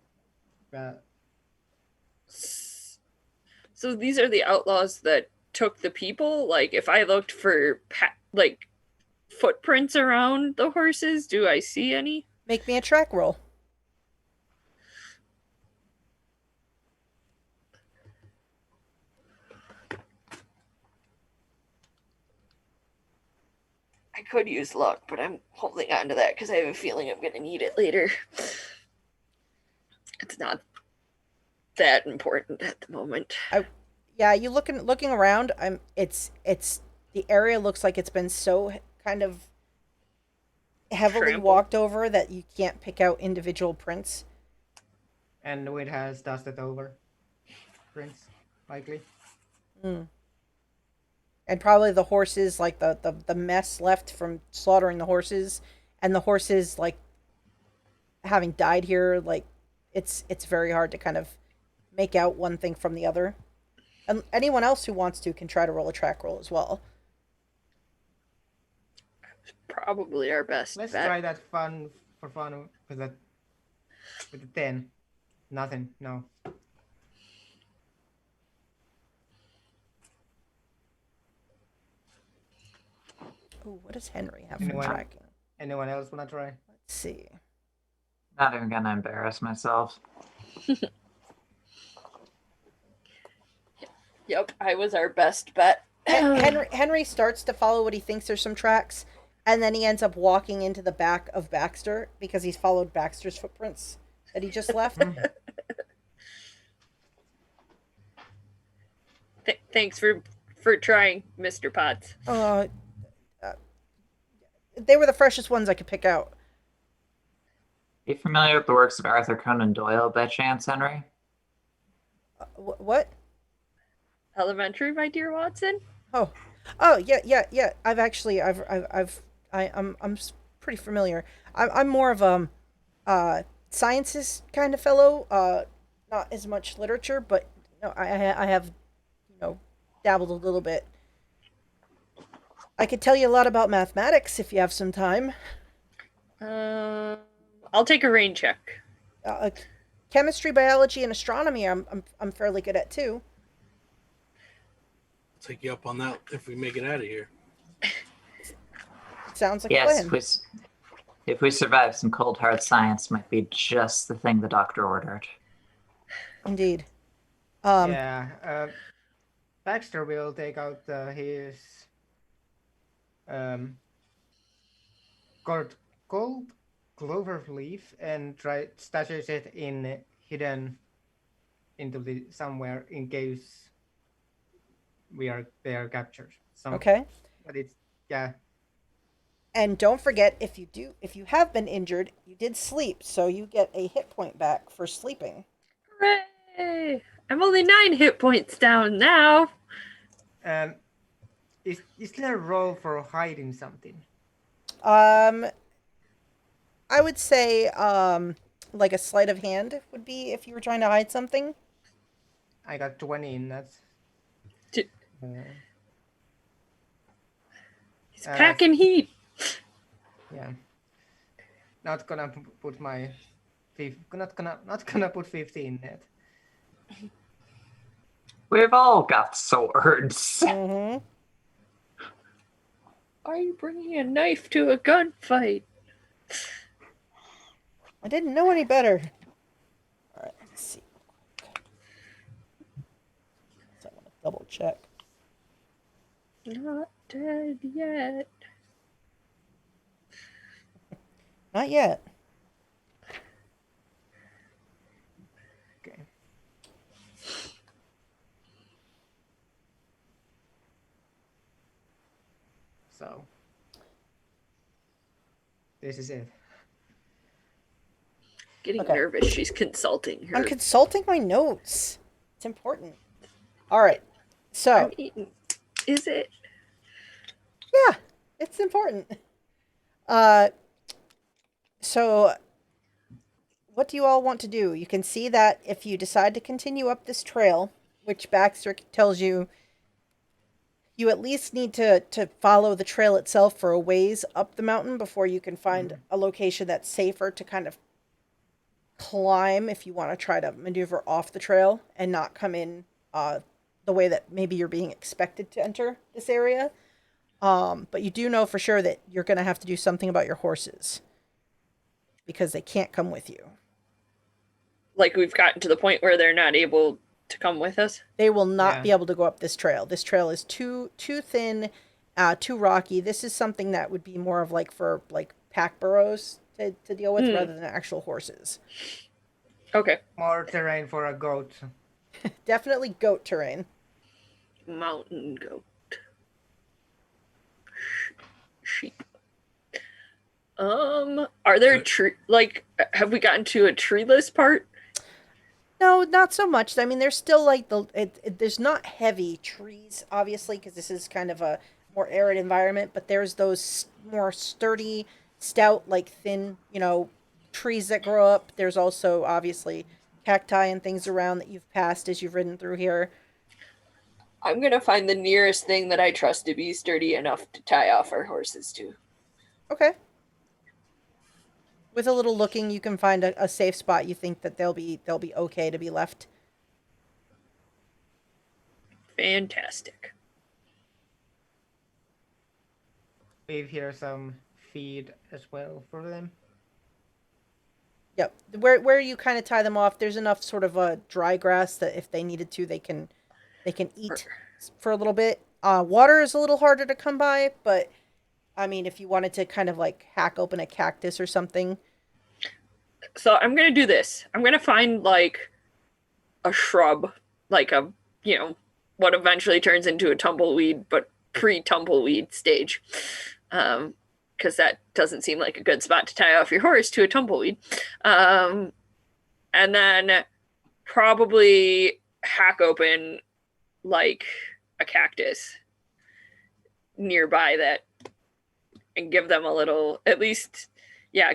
Speaker 4: So these are the outlaws that took the people? Like, if I looked for, like, footprints around the horses, do I see any?
Speaker 1: Make me a track roll.
Speaker 4: I could use luck, but I'm holding on to that because I have a feeling I'm going to need it later. It's not that important at the moment.
Speaker 1: Yeah, you looking around. It's the area looks like it's been so kind of heavily
Speaker 4: Trampled.
Speaker 1: walked over that you can't pick out individual prints.
Speaker 3: And it has dusted over. Prints, likely.
Speaker 1: And probably the horses, like the mess left from slaughtering the horses, and the horses like having died here, like it's very hard to kind of make out one thing from the other. And anyone else who wants to can try to roll a track roll as well.
Speaker 4: Probably our best
Speaker 3: Let's
Speaker 4: bet.
Speaker 3: try that fun with the 10. Nothing. No.
Speaker 1: Ooh, what does Henry have for
Speaker 3: Anyone?
Speaker 1: tracking?
Speaker 3: Anyone else wanna try?
Speaker 1: Let's see.
Speaker 2: Not even gonna embarrass myself.
Speaker 4: Yep, I was our best bet.
Speaker 1: Henry starts to follow what he thinks are some tracks, and then he ends up walking into the back of Baxter because he's followed Baxter's footprints that he just left.
Speaker 4: Thanks for trying, Mr. Potts.
Speaker 1: They were the freshest ones I could pick out.
Speaker 2: Are you familiar with the works of Arthur Conan Doyle by chance, Henry?
Speaker 1: What?
Speaker 4: Elementary, my dear Watson.
Speaker 1: Oh, yeah. I'm pretty familiar. I'm more of sciences kind of fellow. Not as much literature, but no, I have, dabbled a little bit. I could tell you a lot about mathematics if you have some time.
Speaker 4: I'll take a rain check.
Speaker 1: Chemistry, biology, and astronomy. I'm fairly good at too.
Speaker 5: I'll take you up on that if we make it out of here.
Speaker 1: Sounds like a
Speaker 2: Yes,
Speaker 1: plan.
Speaker 2: if we survive, some cold hard science might be just the thing the doctor ordered.
Speaker 1: Indeed.
Speaker 3: Yeah. Baxter will take out his gold clover leaf and stashes it hidden into the somewhere in case they are captured.
Speaker 1: Okay.
Speaker 3: But it's yeah.
Speaker 1: And don't forget, if you have been injured, you did sleep, so you get a hit point back for sleeping.
Speaker 4: Hooray! I'm only 9 hit points down now.
Speaker 3: Is there a role for hiding something?
Speaker 1: I would say like a sleight of hand would be if you were trying to hide something.
Speaker 3: I got 20 in that.
Speaker 4: He's packing heat.
Speaker 3: Yeah. Not gonna put my not gonna put 50 in that.
Speaker 2: We've all got swords.
Speaker 1: Mm-hmm.
Speaker 4: Are you bringing a knife to a gunfight?
Speaker 1: I didn't know any better. All right, let's see. So I want to double check.
Speaker 4: Not dead yet.
Speaker 1: Not yet.
Speaker 3: Okay. So this is it.
Speaker 4: Getting
Speaker 1: Okay.
Speaker 4: nervous. She's consulting her.
Speaker 1: I'm consulting my notes. It's important. All right. So
Speaker 4: I'm eating. Is it?
Speaker 1: yeah, it's important. So what do you all want to do? You can see that if you decide to continue up this trail, which Baxter tells you, you at least need to follow the trail itself for a ways up the mountain before you can find a location that's safer to kind of climb if you want to try to maneuver off the trail and not come in the way that maybe you're being expected to enter this area. But you do know for sure that you're going to have to do something about your horses because they can't come with you.
Speaker 4: Like we've gotten to the point where they're not able to come with us?
Speaker 1: They will not
Speaker 3: Yeah.
Speaker 1: be able to go up this trail. This trail is too thin, too rocky. This is something that would be more of like for like pack burros to deal with rather than actual horses.
Speaker 4: Okay.
Speaker 3: More terrain for a goat.
Speaker 1: Definitely goat terrain.
Speaker 4: Mountain goat. Sheep. Are there have we gotten to a treeless part?
Speaker 1: No, not so much. I mean, there's still like there's not heavy trees, obviously, because this is kind of a more arid environment. But there's those more sturdy, stout, like thin, trees that grow up. There's also obviously cacti and things around that you've passed as you've ridden through here.
Speaker 4: I'm gonna find the nearest thing that I trust to be sturdy enough to tie off our horses to.
Speaker 1: Okay. With a little looking, you can find a safe spot. You think that they'll be okay to be left.
Speaker 4: Fantastic.
Speaker 3: Leave here some feed as well for them.
Speaker 1: Yep. Where you kind of tie them off, there's enough sort of dry grass that if they needed to, they can eat for a little bit. Water is a little harder to come by, but I mean, if you wanted to kind of like hack open a cactus or something.
Speaker 4: So I'm gonna do this. I'm gonna find like a shrub, like a what eventually turns into a tumbleweed, but pre-tumbleweed stage. Because that doesn't seem like a good spot to tie off your horse to a tumbleweed. And then probably hack open like a cactus nearby that and give them a little, at least,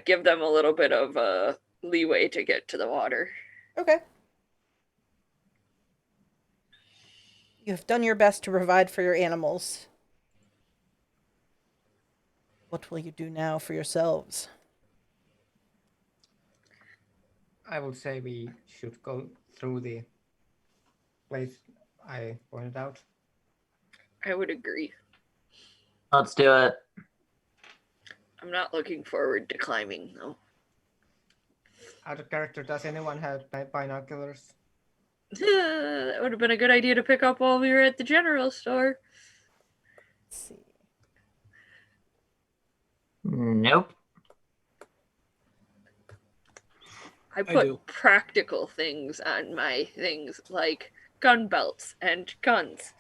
Speaker 4: give them a little bit of leeway to get to the water.
Speaker 1: Okay. You have done your best to provide for your animals. What will you do now for yourselves?
Speaker 3: I would say we should go through the place I pointed out.
Speaker 4: I would agree.
Speaker 2: Let's do it.
Speaker 4: I'm not looking forward to climbing, though.
Speaker 3: Out of character, does anyone have binoculars?
Speaker 4: That would have been a good idea to pick up while we were at the general store.
Speaker 1: Let's see.
Speaker 2: Nope.
Speaker 4: I put
Speaker 5: do.
Speaker 4: practical things on my things, like gun belts and guns.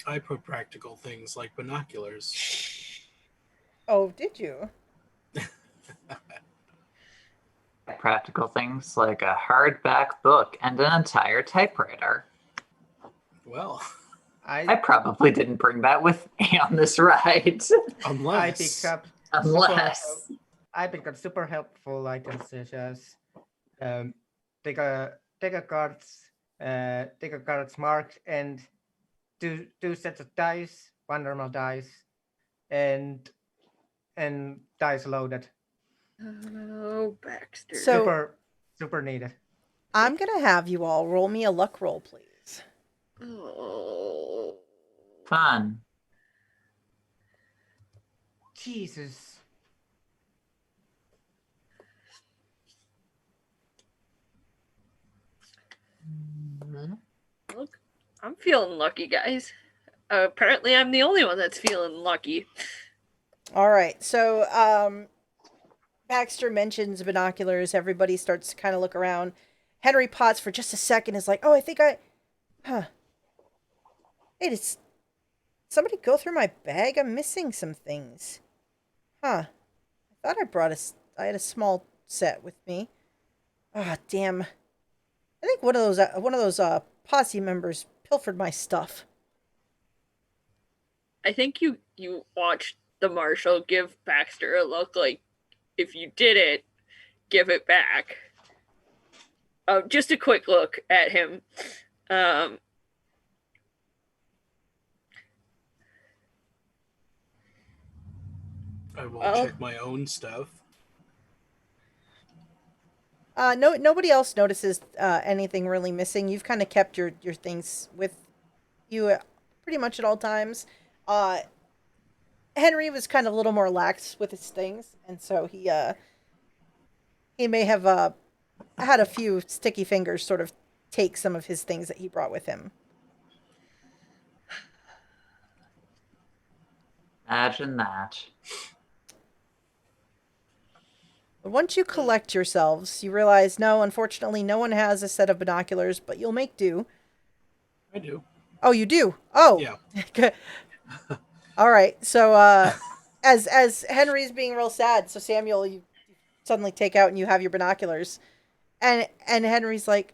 Speaker 5: I put practical things like binoculars.
Speaker 1: Oh, did you?
Speaker 2: Practical things like a hardback book and an entire typewriter.
Speaker 5: Well,
Speaker 2: I probably didn't bring that with me on this ride.
Speaker 3: I picked up
Speaker 2: Unless.
Speaker 3: I picked up super helpful items such as take a cards marked and two sets of dice, one normal dice, and dice loaded.
Speaker 4: Oh, Baxter.
Speaker 1: So-
Speaker 3: Super needed.
Speaker 1: I'm gonna have you all roll me a luck roll, please.
Speaker 4: Oh.
Speaker 2: Fun.
Speaker 3: Jesus.
Speaker 4: Look, I'm feeling lucky, guys. Apparently, I'm the only one that's feeling lucky.
Speaker 1: All right. So, Baxter mentions binoculars. Everybody starts to kind of look around. Henry Potts for just a second is like, "Oh, I think Hey, did somebody go through my bag? I'm missing some things. Huh. I thought I had a small set with me. Ah, damn. I think one of those posse members pilfered my stuff."
Speaker 4: I think you watched the marshal give Baxter a look like, if you did it, give it back. Just a quick look at him.
Speaker 5: I will check my own stuff.
Speaker 1: Nobody else notices anything really missing. You've kind of kept your things with you pretty much at all times. Henry was kind of a little more lax with his things, and so he may have had a few sticky fingers sort of take some of his things that he brought with him.
Speaker 2: Imagine that.
Speaker 1: But once you collect yourselves, you realize, no, unfortunately, no one has a set of binoculars, but you'll make do.
Speaker 5: I do.
Speaker 1: Oh, you do? Oh.
Speaker 5: Yeah.
Speaker 1: All right. So, as Henry's being real sad, so Samuel, you suddenly take out and you have your binoculars, and Henry's like,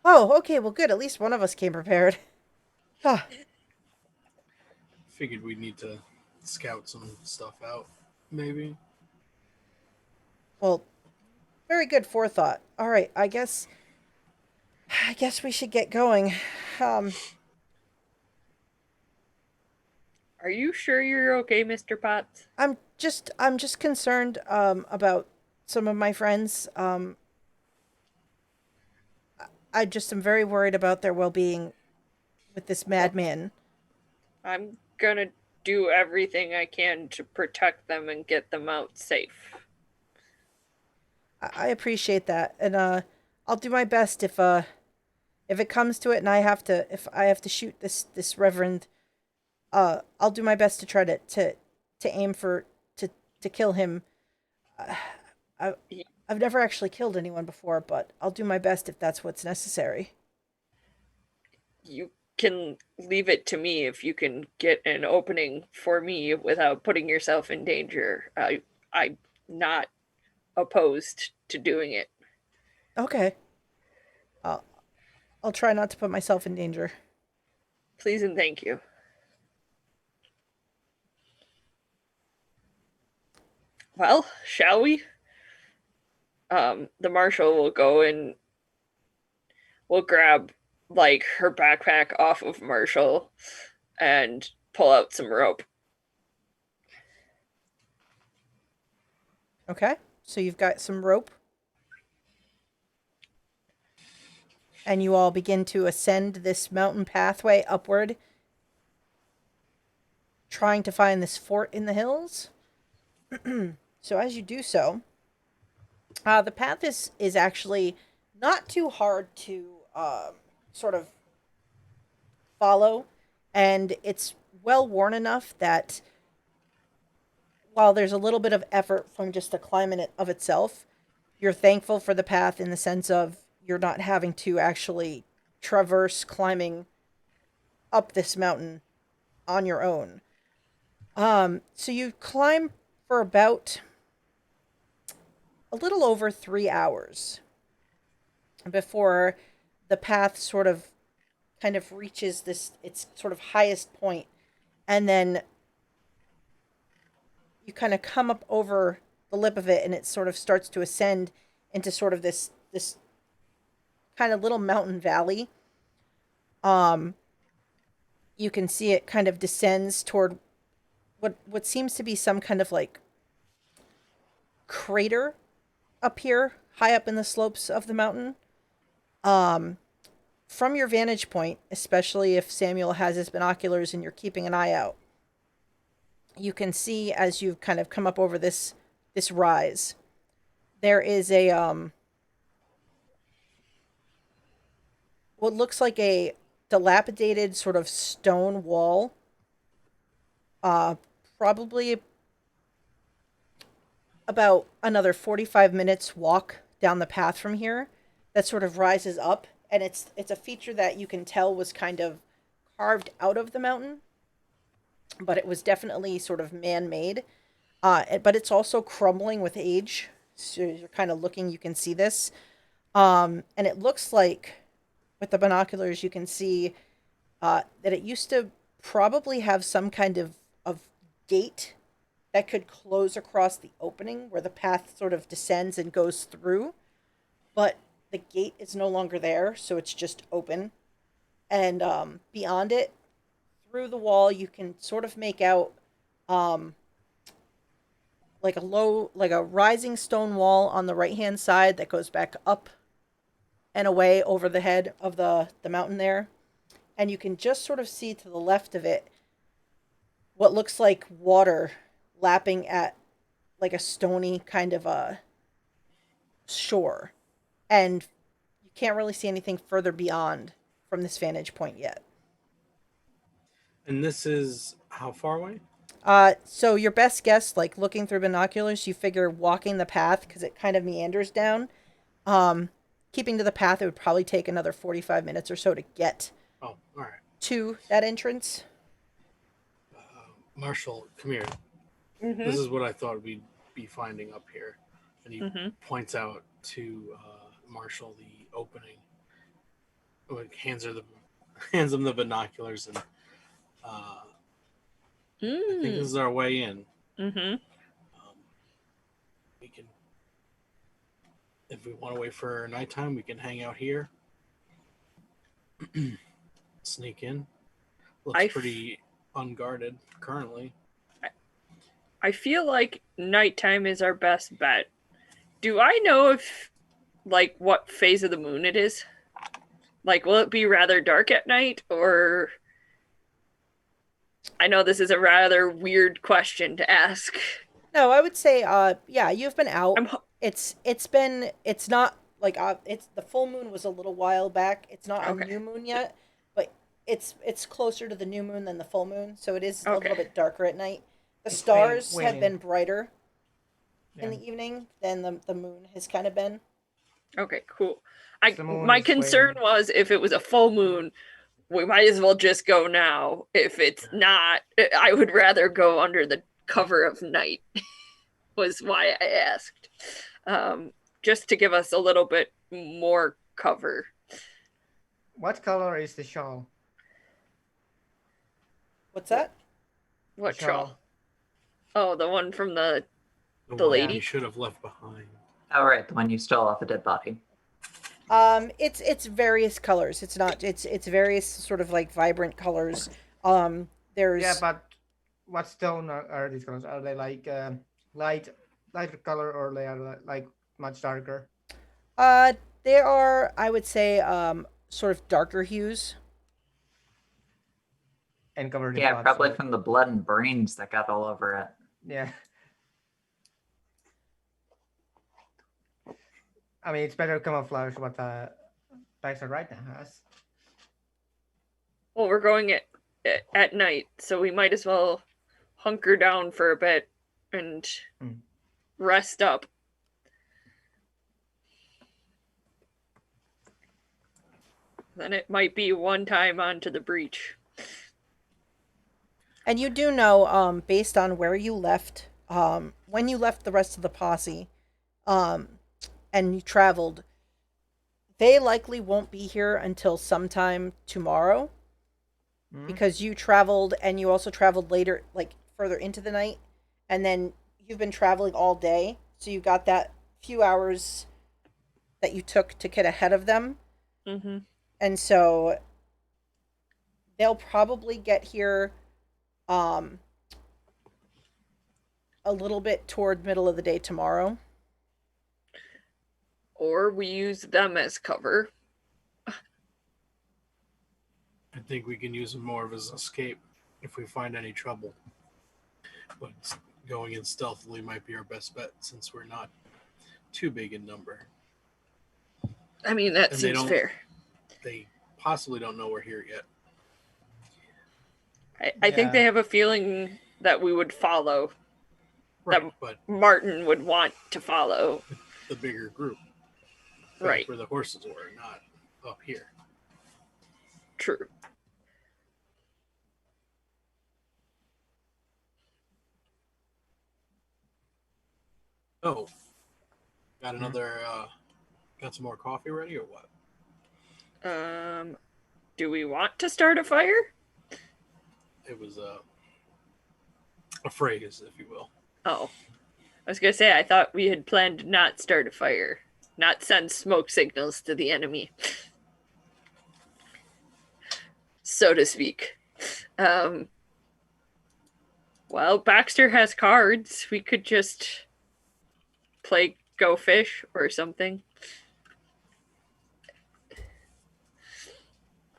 Speaker 1: "Oh, okay, well, good. At least one of us came prepared." Huh.
Speaker 5: Figured we'd need to scout some stuff out, maybe.
Speaker 1: Well, very good forethought. All right, I guess we should get going.
Speaker 4: Are you sure you're okay, Mr. Potts?
Speaker 1: I'm just concerned about some of my friends. I just am very worried about their well-being with this madman.
Speaker 4: I'm gonna do everything I can to protect them and get them out safe.
Speaker 1: I appreciate that, and I'll do my best if it comes to it, and if I have to shoot this reverend, I'll do my best to try to aim for to kill him. I I've never actually killed anyone before, but I'll do my best if that's what's necessary.
Speaker 4: You can leave it to me if you can get an opening for me without putting yourself in danger. I'm not opposed to doing it.
Speaker 1: Okay. I'll I'll try not to put myself in danger.
Speaker 4: Please and thank you. Well, shall we? The marshal will go and will grab like her backpack off of Marshall and pull out some rope.
Speaker 1: Okay. So you've got some rope, and you all begin to ascend this mountain pathway upward, trying to find this fort in the hills. So as you do so, the path is actually not too hard to sort of follow, and it's well worn enough that while there's a little bit of effort from just the climb in it of itself, you're thankful for the path in the sense of you're not having to actually traverse climbing up this mountain on your own. So you climb for about a little over 3 hours before the path sort of kind of reaches this its sort of highest point, and then you kind of come up over the lip of it, and it sort of starts to ascend into sort of this kind of little mountain valley. um you can see it kind of descends toward what seems to be some kind of like crater up here high up in the slopes of the mountain. um from your vantage point, especially if Samuel has his binoculars and you're keeping an eye out, you can see as you kind of come up over this rise, there is a what looks like a dilapidated sort of stone wall, uh probably about another 45 minutes walk down the path from here, that sort of rises up, and it's a feature that you can tell was kind of carved out of the mountain, but it was definitely sort of man-made. But it's also crumbling with age. So you're kind of looking, you can see this. And it looks like, with the binoculars, you can see that it used to probably have some kind of gate that could close across the opening where the path sort of descends and goes through. But the gate is no longer there, so it's just open. And beyond it, through the wall, you can sort of make out um, like a rising stone wall on the right hand side that goes back up and away over the head of the mountain there. And you can just sort of see to the left of it what looks like water lapping at like a stony kind of a shore. And you can't really see anything further beyond from this vantage point yet.
Speaker 5: And this is how far away?
Speaker 1: So your best guess, like looking through binoculars, you figure walking the path, because it kind of meanders down. Keeping to the path, it would probably take another 45 minutes or so to get
Speaker 5: Oh, all right.
Speaker 1: to that entrance.
Speaker 5: Marshall, come here.
Speaker 4: Mm-hmm.
Speaker 5: This is what I thought we'd be finding up here. And he
Speaker 4: Mm-hmm.
Speaker 5: points out to Marshall the opening. Like, hands him the binoculars, and I think this is our way in.
Speaker 4: Mm-hmm.
Speaker 5: We can, if we want to wait for nighttime, we can hang out here. Sneak in. Looks pretty unguarded currently.
Speaker 4: I feel like nighttime is our best bet. Do I know if, like, what phase of the moon it is? Like, will it be rather dark at night, or... I know this is a rather weird question to ask.
Speaker 1: No, I would say, yeah, you've been out.
Speaker 4: I'm
Speaker 1: It's not like it's the full moon was a little while back. It's not a
Speaker 4: Okay.
Speaker 1: new moon yet, but it's closer to the new moon than the full moon, so it is a little
Speaker 4: Okay.
Speaker 1: bit darker at night. The
Speaker 3: It's
Speaker 1: stars have
Speaker 3: waning.
Speaker 1: been brighter in
Speaker 3: Yeah.
Speaker 1: the evening than the moon has kind of been.
Speaker 4: Okay, cool.
Speaker 3: The moon
Speaker 4: My
Speaker 3: is
Speaker 4: concern
Speaker 3: waning.
Speaker 4: was if it was a full moon, we might as well just go now. If it's not, I would rather go under the cover of night. Was why I asked, just to give us a little bit more cover.
Speaker 3: What color is the shawl?
Speaker 1: What's that?
Speaker 4: What
Speaker 3: The
Speaker 4: shawl? Oh, the one from the
Speaker 5: The
Speaker 4: The
Speaker 5: one
Speaker 4: lady?
Speaker 5: you should have left behind.
Speaker 2: Oh, right, the one you stole off a dead body.
Speaker 1: It's various colors. It's various sort of like vibrant colors. There's
Speaker 3: Yeah, but what stone are these colors? Are they like lighter color, or they are like much darker?
Speaker 1: they are, I would say, sort of darker hues.
Speaker 3: And covered in
Speaker 2: Yeah,
Speaker 3: blood?
Speaker 2: probably
Speaker 3: So,
Speaker 2: from the blood and brains that got all over it.
Speaker 3: yeah. I mean, it's better camouflage what Baxter right now has.
Speaker 4: well, we're going at night, so we might as well hunker down for a bit and rest up. Then it might be one time onto the breach.
Speaker 1: And you do know, based on where you left, when you left the rest of the posse, and you traveled, they likely won't be here until sometime tomorrow.
Speaker 3: Hmm?
Speaker 1: Because you traveled and you also traveled later, like further into the night, and then you've been traveling all day, so you got that few hours that you took to get ahead of them,
Speaker 4: Mm-hmm.
Speaker 1: and so they'll probably get here a little bit toward middle of the day tomorrow.
Speaker 4: Or we use them as cover.
Speaker 5: I think we can use them more of as escape if we find any trouble. But going in stealthily might be our best bet since we're not too big in number.
Speaker 4: I mean, that
Speaker 5: And they
Speaker 4: seems
Speaker 5: don't-
Speaker 4: fair.
Speaker 5: They possibly don't know we're here yet.
Speaker 4: I think
Speaker 3: Yeah.
Speaker 4: they have a feeling that we would follow,
Speaker 5: Right, but
Speaker 4: Martin would want to follow.
Speaker 5: the bigger group. Back
Speaker 4: Right.
Speaker 5: where the horses were, not up here.
Speaker 4: True.
Speaker 5: Oh. Got another got some more coffee ready or what?
Speaker 4: Do we want to start a fire?
Speaker 5: It was a phrase, if you will.
Speaker 4: Oh. I was gonna say, I thought we had planned to not start a fire, not send smoke signals to the enemy, so to speak. Well, Baxter has cards. We could just play Go Fish or something.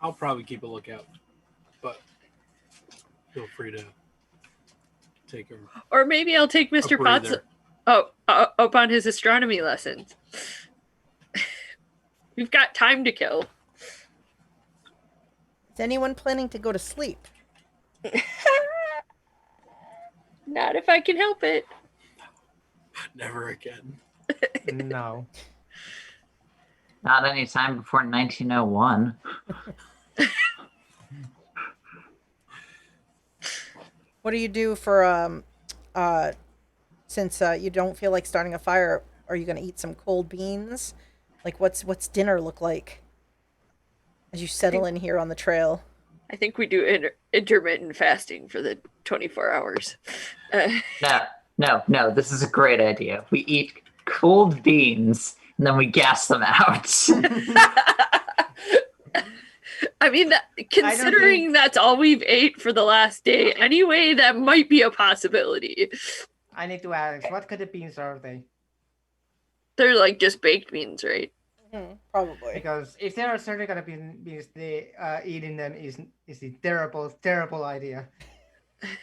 Speaker 5: I'll probably keep a lookout, but feel free to take her.
Speaker 4: Or maybe I'll take Mr. Potts up on his astronomy lessons. We've got time to kill.
Speaker 1: Is anyone planning to go to sleep?
Speaker 4: Not if I can help it.
Speaker 5: Never again.
Speaker 3: No.
Speaker 2: Not any time before 1901.
Speaker 1: What do you do for since you don't feel like starting a fire? Are you going to eat some cold beans? Like what's dinner look like as you settle in here on the trail?
Speaker 4: I think we do intermittent fasting for the 24 hours.
Speaker 2: No, this is a great idea. We eat cold beans and then we gas them out.
Speaker 4: I mean, considering that's all we've ate for the last day anyway, that might be a possibility.
Speaker 3: I need to ask, what kind of beans are they?
Speaker 4: They're like just baked beans, right?
Speaker 1: Probably.
Speaker 3: Because if there are certain kind of beans, eating them is a terrible, terrible idea.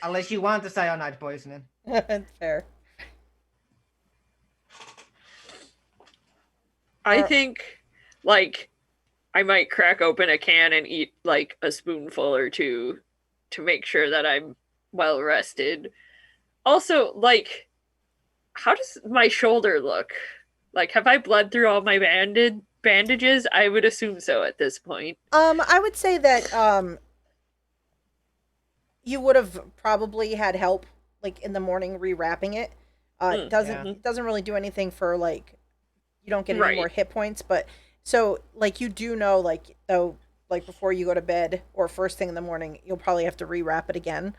Speaker 3: Unless you want the cyanide poisoning.
Speaker 1: Fair.
Speaker 4: I think, like, I might crack open a can and eat like a spoonful or two to make sure that I'm well rested. Also, like, how does my shoulder look? Like, have I bled through all my bandages? I would assume so at this point.
Speaker 1: I would say that you would have probably had help like in the morning rewrapping it. It doesn't really do anything for like you don't get any more hit points, but so like you do know like though like before you go to bed or first thing in the morning, you'll probably have to rewrap it again.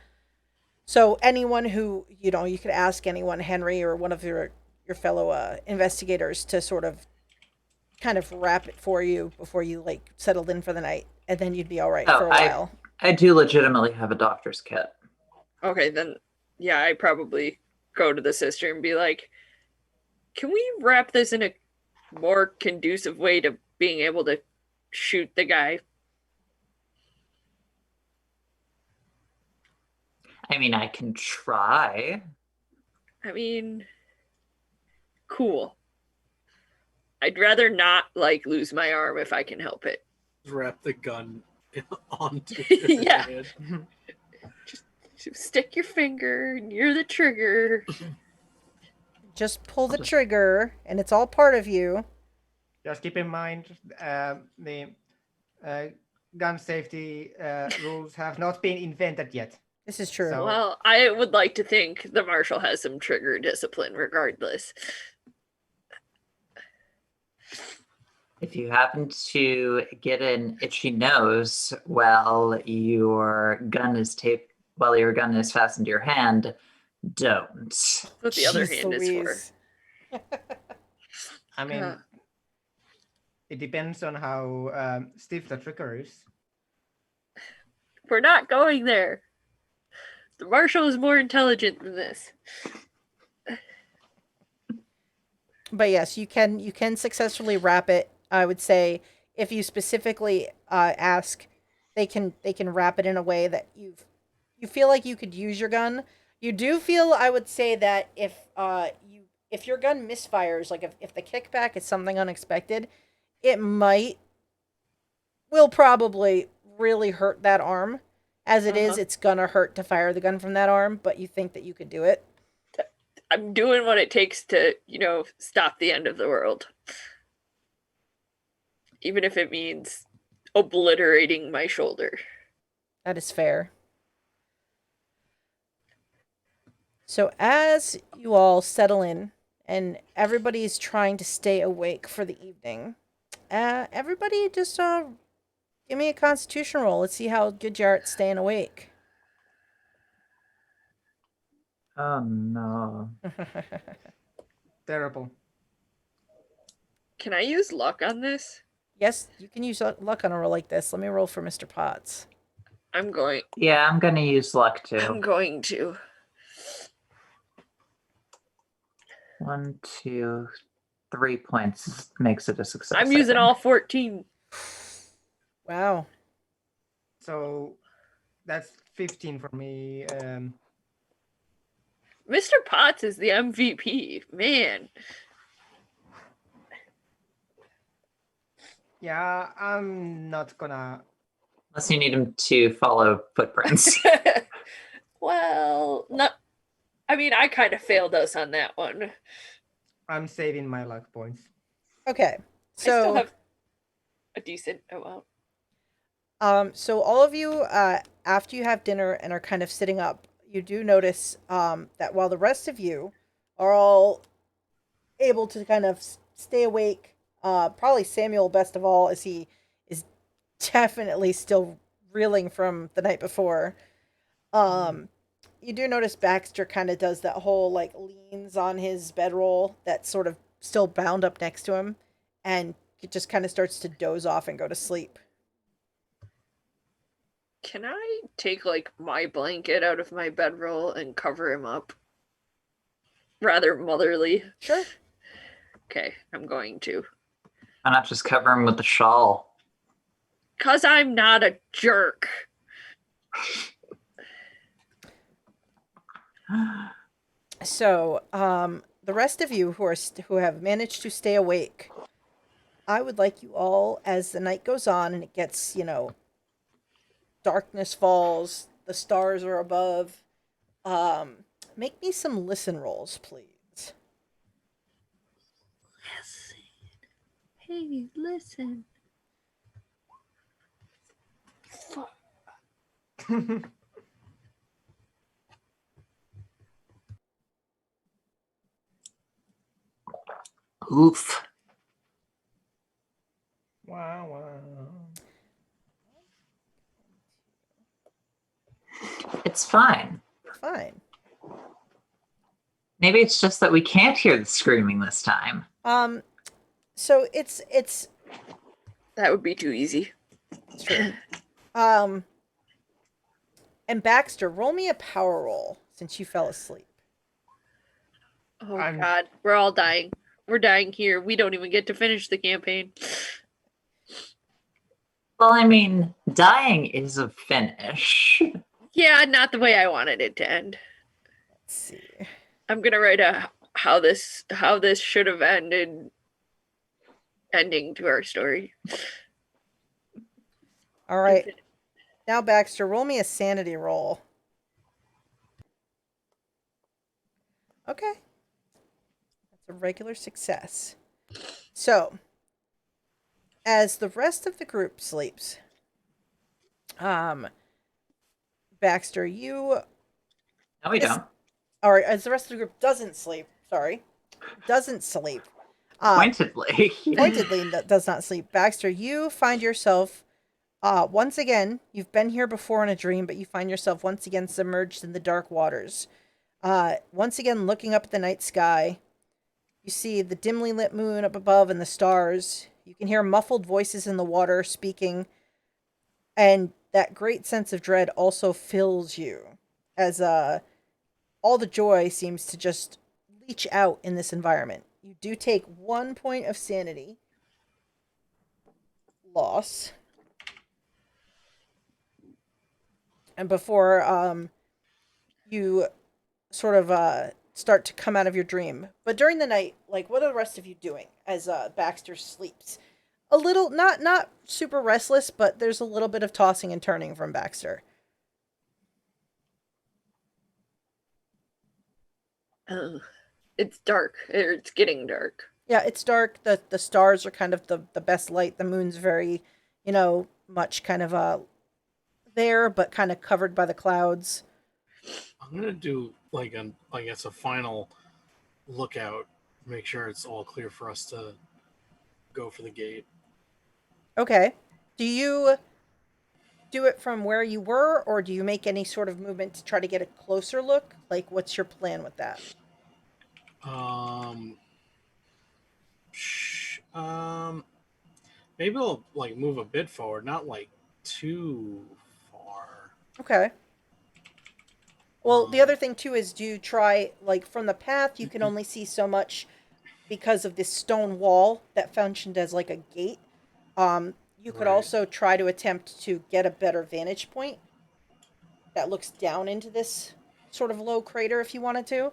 Speaker 1: So anyone who you could ask anyone, Henry or one of your fellow investigators, to sort of kind of wrap it for you before you like settled in for the night, and then you'd be all right for a while.
Speaker 2: I do legitimately have a doctor's kit.
Speaker 4: Okay, then yeah, I probably go to the sister and be like, "Can we wrap this in a more conducive way to being able to shoot the guy?"
Speaker 2: I mean, I can try.
Speaker 4: I mean, cool. I'd rather not like lose my arm if I can help it.
Speaker 5: Wrap the gun onto
Speaker 4: Yeah.
Speaker 5: head.
Speaker 4: Just stick your finger near the trigger.
Speaker 1: Just pull the trigger, and it's all part of you.
Speaker 3: Just keep in mind, the gun safety rules have not been invented yet.
Speaker 1: This is true.
Speaker 3: So-
Speaker 4: Well, I would like to think the Marshal has some trigger discipline regardless.
Speaker 2: If you happen to get an itchy nose while your gun is fastened to your hand, don't.
Speaker 4: That's what the other
Speaker 1: Jeez
Speaker 4: hand is
Speaker 1: Louise.
Speaker 4: for.
Speaker 3: I mean,
Speaker 4: Uh.
Speaker 3: it depends on how stiff the trigger is.
Speaker 4: We're not going there. The Marshal is more intelligent than this.
Speaker 1: But yes, you can successfully wrap it. I would say if you specifically ask, they can wrap it in a way that you feel like you could use your gun. You do feel, I would say, that if your gun misfires, like if the kickback is something unexpected, it will probably really hurt that arm. As it is, it's gonna hurt to fire the gun from that arm, but you think that you could do it.
Speaker 4: I'm doing what it takes to, stop the end of the world. Even if it means obliterating my shoulder.
Speaker 1: That is fair. So as you all settle in and everybody's trying to stay awake for the evening, everybody just give me a constitution roll. Let's see how good you are at staying awake.
Speaker 2: Oh no.
Speaker 3: Terrible.
Speaker 4: Can I use luck on this?
Speaker 1: Yes, you can use luck on a roll like this. Let me roll for Mr. Potts.
Speaker 4: I'm going
Speaker 2: Yeah, I'm gonna use luck too.
Speaker 4: to.
Speaker 2: 1, 2, 3 points makes it a success.
Speaker 4: I'm
Speaker 2: I
Speaker 4: using
Speaker 2: think.
Speaker 4: all 14.
Speaker 1: Wow.
Speaker 3: So that's 15 for me.
Speaker 4: Mr. Potts is the MVP. Man.
Speaker 3: Yeah, I'm not gonna.
Speaker 2: Unless you need him to follow footprints.
Speaker 4: Well, not. I mean, I kind of failed us on that one.
Speaker 3: I'm saving my luck points.
Speaker 1: Okay.
Speaker 4: I still
Speaker 1: So
Speaker 4: have a decent amount.
Speaker 1: so all of you after you have dinner and are kind of sitting up, you do notice that while the rest of you are all able to kind of stay awake, probably Samuel best of all, as he is definitely still reeling from the night before. You do notice Baxter kind of does that whole like leans on his bedroll that's sort of still bound up next to him, and it just kind of starts to doze off and go to sleep.
Speaker 4: Can I take like my blanket out of my bedroll and cover him up? Rather motherly.
Speaker 1: Sure.
Speaker 4: Okay, I'm going to.
Speaker 2: Why not just cover him with the shawl?
Speaker 4: 'Cause I'm not a jerk.
Speaker 1: So, the rest of you who have managed to stay awake, I would like you all, as the night goes on and it gets, darkness falls, the stars are above. Make me some listen rolls, please.
Speaker 4: Listen. Hey, listen. Fuck.
Speaker 2: Oof.
Speaker 3: Wow.
Speaker 2: It's fine.
Speaker 1: Fine.
Speaker 2: Maybe it's just that we can't hear the screaming this time.
Speaker 1: So it's
Speaker 4: That would be too easy.
Speaker 1: true. And Baxter, roll me a power roll since you fell asleep.
Speaker 4: Oh
Speaker 3: I'm-
Speaker 4: god, we're all dying. We're dying here. We don't even get to finish the campaign.
Speaker 2: Well, I mean, dying is a finish.
Speaker 4: Yeah, not the way I wanted it to end.
Speaker 1: Let's see.
Speaker 4: I'm gonna write a how this should have ended ending to our story.
Speaker 1: All right. Now, Baxter, roll me a sanity roll. Okay. That's a regular success. So, as the rest of the group sleeps, Baxter, you
Speaker 2: No, we
Speaker 1: Is-
Speaker 2: don't.
Speaker 1: or as the rest of the group doesn't sleep,
Speaker 2: Pointedly.
Speaker 1: pointedly does not sleep. Baxter, you find yourself once again, you've been here before in a dream, but you find yourself once again submerged in the dark waters. Once again, looking up at the night sky, you see the dimly lit moon up above and the stars. You can hear muffled voices in the water speaking, and that great sense of dread also fills you as all the joy seems to just leach out in this environment. You do take 1 point of sanity loss. And before you sort of start to come out of your dream. But during the night, like, what are the rest of you doing as Baxter sleeps? A little, not super restless, but there's a little bit of tossing and turning from Baxter.
Speaker 4: It's dark. It's getting dark.
Speaker 1: Yeah, it's dark. The stars are kind of the best light. The moon's very, much kind of there, but kind of covered by the clouds.
Speaker 5: I'm gonna do like I guess a final lookout, make sure it's all clear for us to go for the gate.
Speaker 1: Okay. Do you do it from where you were, or do you make any sort of movement to try to get a closer look? Like, what's your plan with that?
Speaker 5: Maybe I'll like move a bit forward, not like too far.
Speaker 1: Okay. Well, the other thing too is, do you try, like, from the path you can only see so much because of this stone wall that functioned as like a gate. You could
Speaker 5: Right.
Speaker 1: also try to attempt to get a better vantage point that looks down into this sort of low crater if you wanted to.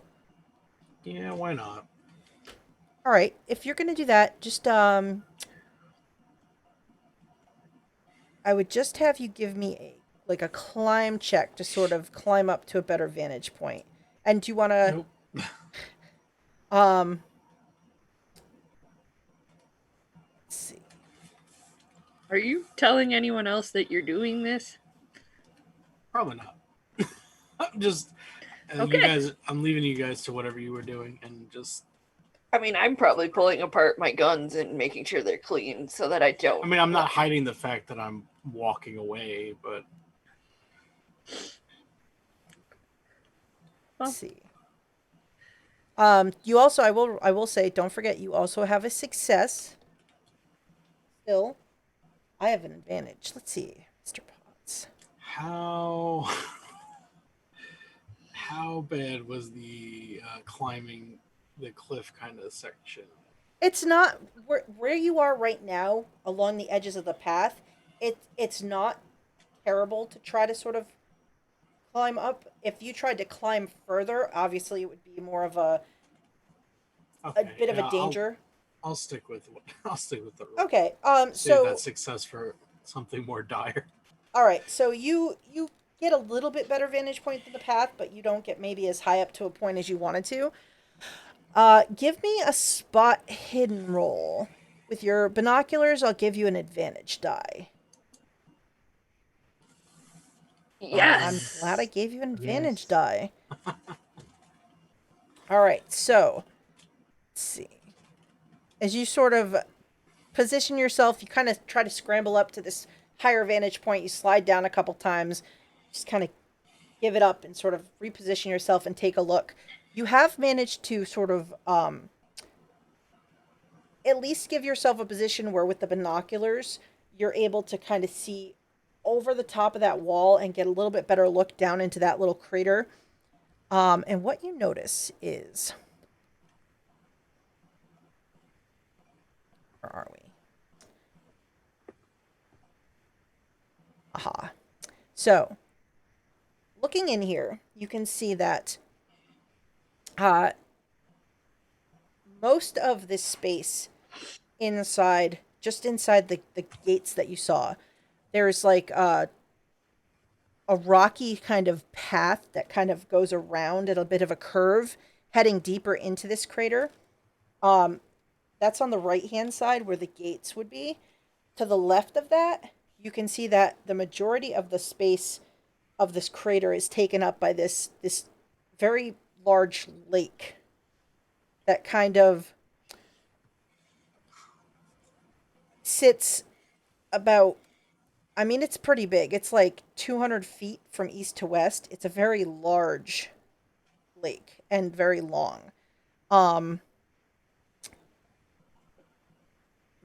Speaker 5: Yeah, why not?
Speaker 1: All right, if you're going to do that, just I would just have you give me a climb check to sort of climb up to a better vantage point. And do you want to
Speaker 5: Nope.
Speaker 1: let's see.
Speaker 4: Are you telling anyone else that you're doing this?
Speaker 5: Probably not. I'm just you
Speaker 4: Okay.
Speaker 5: guys. I'm leaving you guys to whatever you were doing, and just.
Speaker 4: I mean, I'm probably pulling apart my guns and making sure they're clean so that I don't.
Speaker 5: I mean, I'm not hiding the fact that I'm walking away, but
Speaker 1: Let's see. You also, I will say, don't forget, you also have a success. Still, I have an advantage. Let's see, Mr. Potts.
Speaker 5: How how bad was the climbing the cliff kind of section?
Speaker 1: It's not where you are right now along the edges of the path. It's not terrible to try to sort of climb up. If you tried to climb further, obviously it would be more of a
Speaker 5: Okay,
Speaker 1: bit of a
Speaker 5: yeah,
Speaker 1: danger.
Speaker 5: I'll stick with I'll stick with the rope.
Speaker 1: Okay.
Speaker 5: Save that
Speaker 1: So
Speaker 5: success for something more dire.
Speaker 1: all right. So you get a little bit better vantage point than the path, but you don't get maybe as high up to a point as you wanted to. Give me a spot hidden roll. With your binoculars, I'll give you an advantage die. I'm glad I
Speaker 4: Yes.
Speaker 1: gave you an advantage
Speaker 3: Yes.
Speaker 1: die. All right, so let's see. As you sort of position yourself, you kind of try to scramble up to this higher vantage point. You slide down a couple times, just kind of give it up and sort of reposition yourself and take a look. You have managed to sort of at least give yourself a position where with the binoculars, you're able to kind of see over the top of that wall and get a little bit better look down into that little crater. And what you notice is, where are we? Aha. So, looking in here, you can see that uh, most of this space inside, just inside the gates that you saw, there's like a rocky kind of path that kind of goes around at a bit of a curve, heading deeper into this crater. Um, that's on the right hand side where the gates would be. To the left of that, you can see that the majority of the space of this crater is taken up by this very large lake that kind of sits about, I mean, it's pretty big. It's like 200 feet from east to west. It's a very large lake and very long. Um,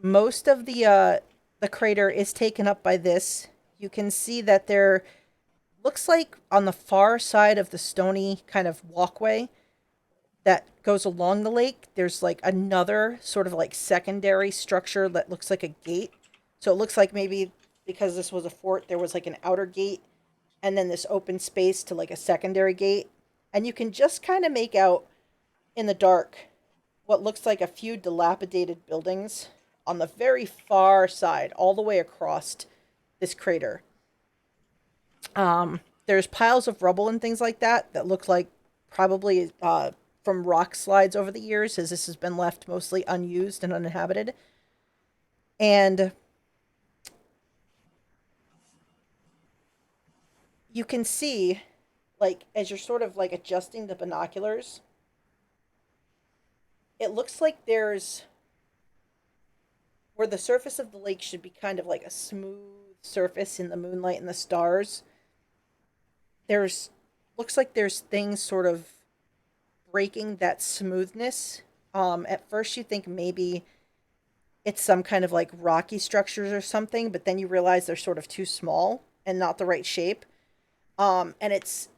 Speaker 1: Most of the crater is taken up by this. You can see that there looks like on the far side of the stony kind of walkway that goes along the lake, there's like another sort of like secondary structure that looks like a gate. So it looks like maybe because this was a fort, there was like an outer gate and then this open space to like a secondary gate. And you can just kind of make out in the dark what looks like a few dilapidated buildings on the very far side, all the way across this crater. There's piles of rubble and things like that that look like probably from rock slides over the years, as this has been left mostly unused and uninhabited. And you can see, like, as you're sort of like adjusting the binoculars, it looks like there's where the surface of the lake should be kind of like a smooth surface in the moonlight and the stars. There's looks like there's things sort of breaking that smoothness. At first you think maybe it's some kind of like rocky structures or something, but then you realize they're sort of too small and not the right shape. And it's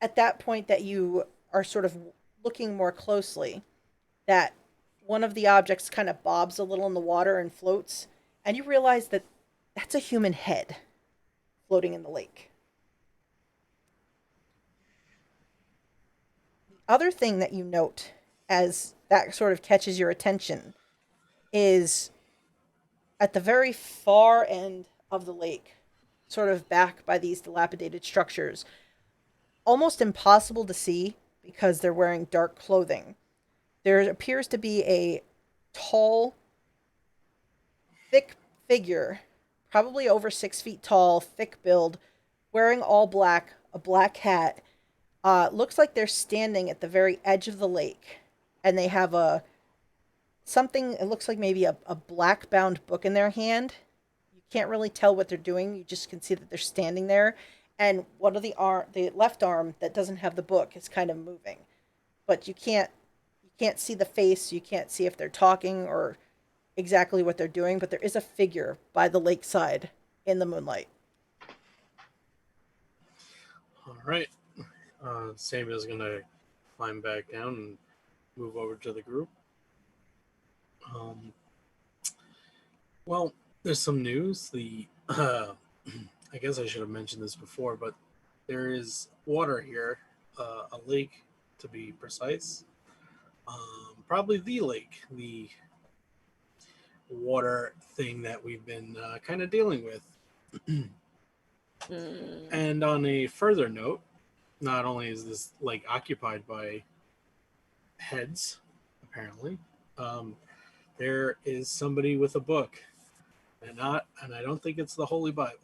Speaker 1: at that point that you are sort of looking more closely that one of the objects kind of bobs a little in the water and floats, and you realize that that's a human head floating in the lake. The other thing that you note as that sort of catches your attention is at the very far end of the lake, sort of back by these dilapidated structures, almost impossible to see because they're wearing dark clothing. There appears to be a tall, thick figure, probably over 6 feet tall, thick build, wearing all black, a black hat. Looks like they're standing at the very edge of the lake, and they have a something. It looks like maybe a black bound book in their hand. You can't really tell what they're doing. You just can see that they're standing there, and one of the left arm that doesn't have the book is kind of moving, but you can't see the face. You can't see if they're talking or exactly what they're doing. But there is a figure by the lakeside in the moonlight.
Speaker 5: All right. Samuel's gonna climb back down and move over to the group. Well, there's some news. I guess I should have mentioned this before, but there is water here, a lake to be precise. Probably the lake, the water thing that we've been kind of dealing with. And on a further note, not only is this lake occupied by heads, apparently, there is somebody with a book, and I don't think it's the Holy Bible.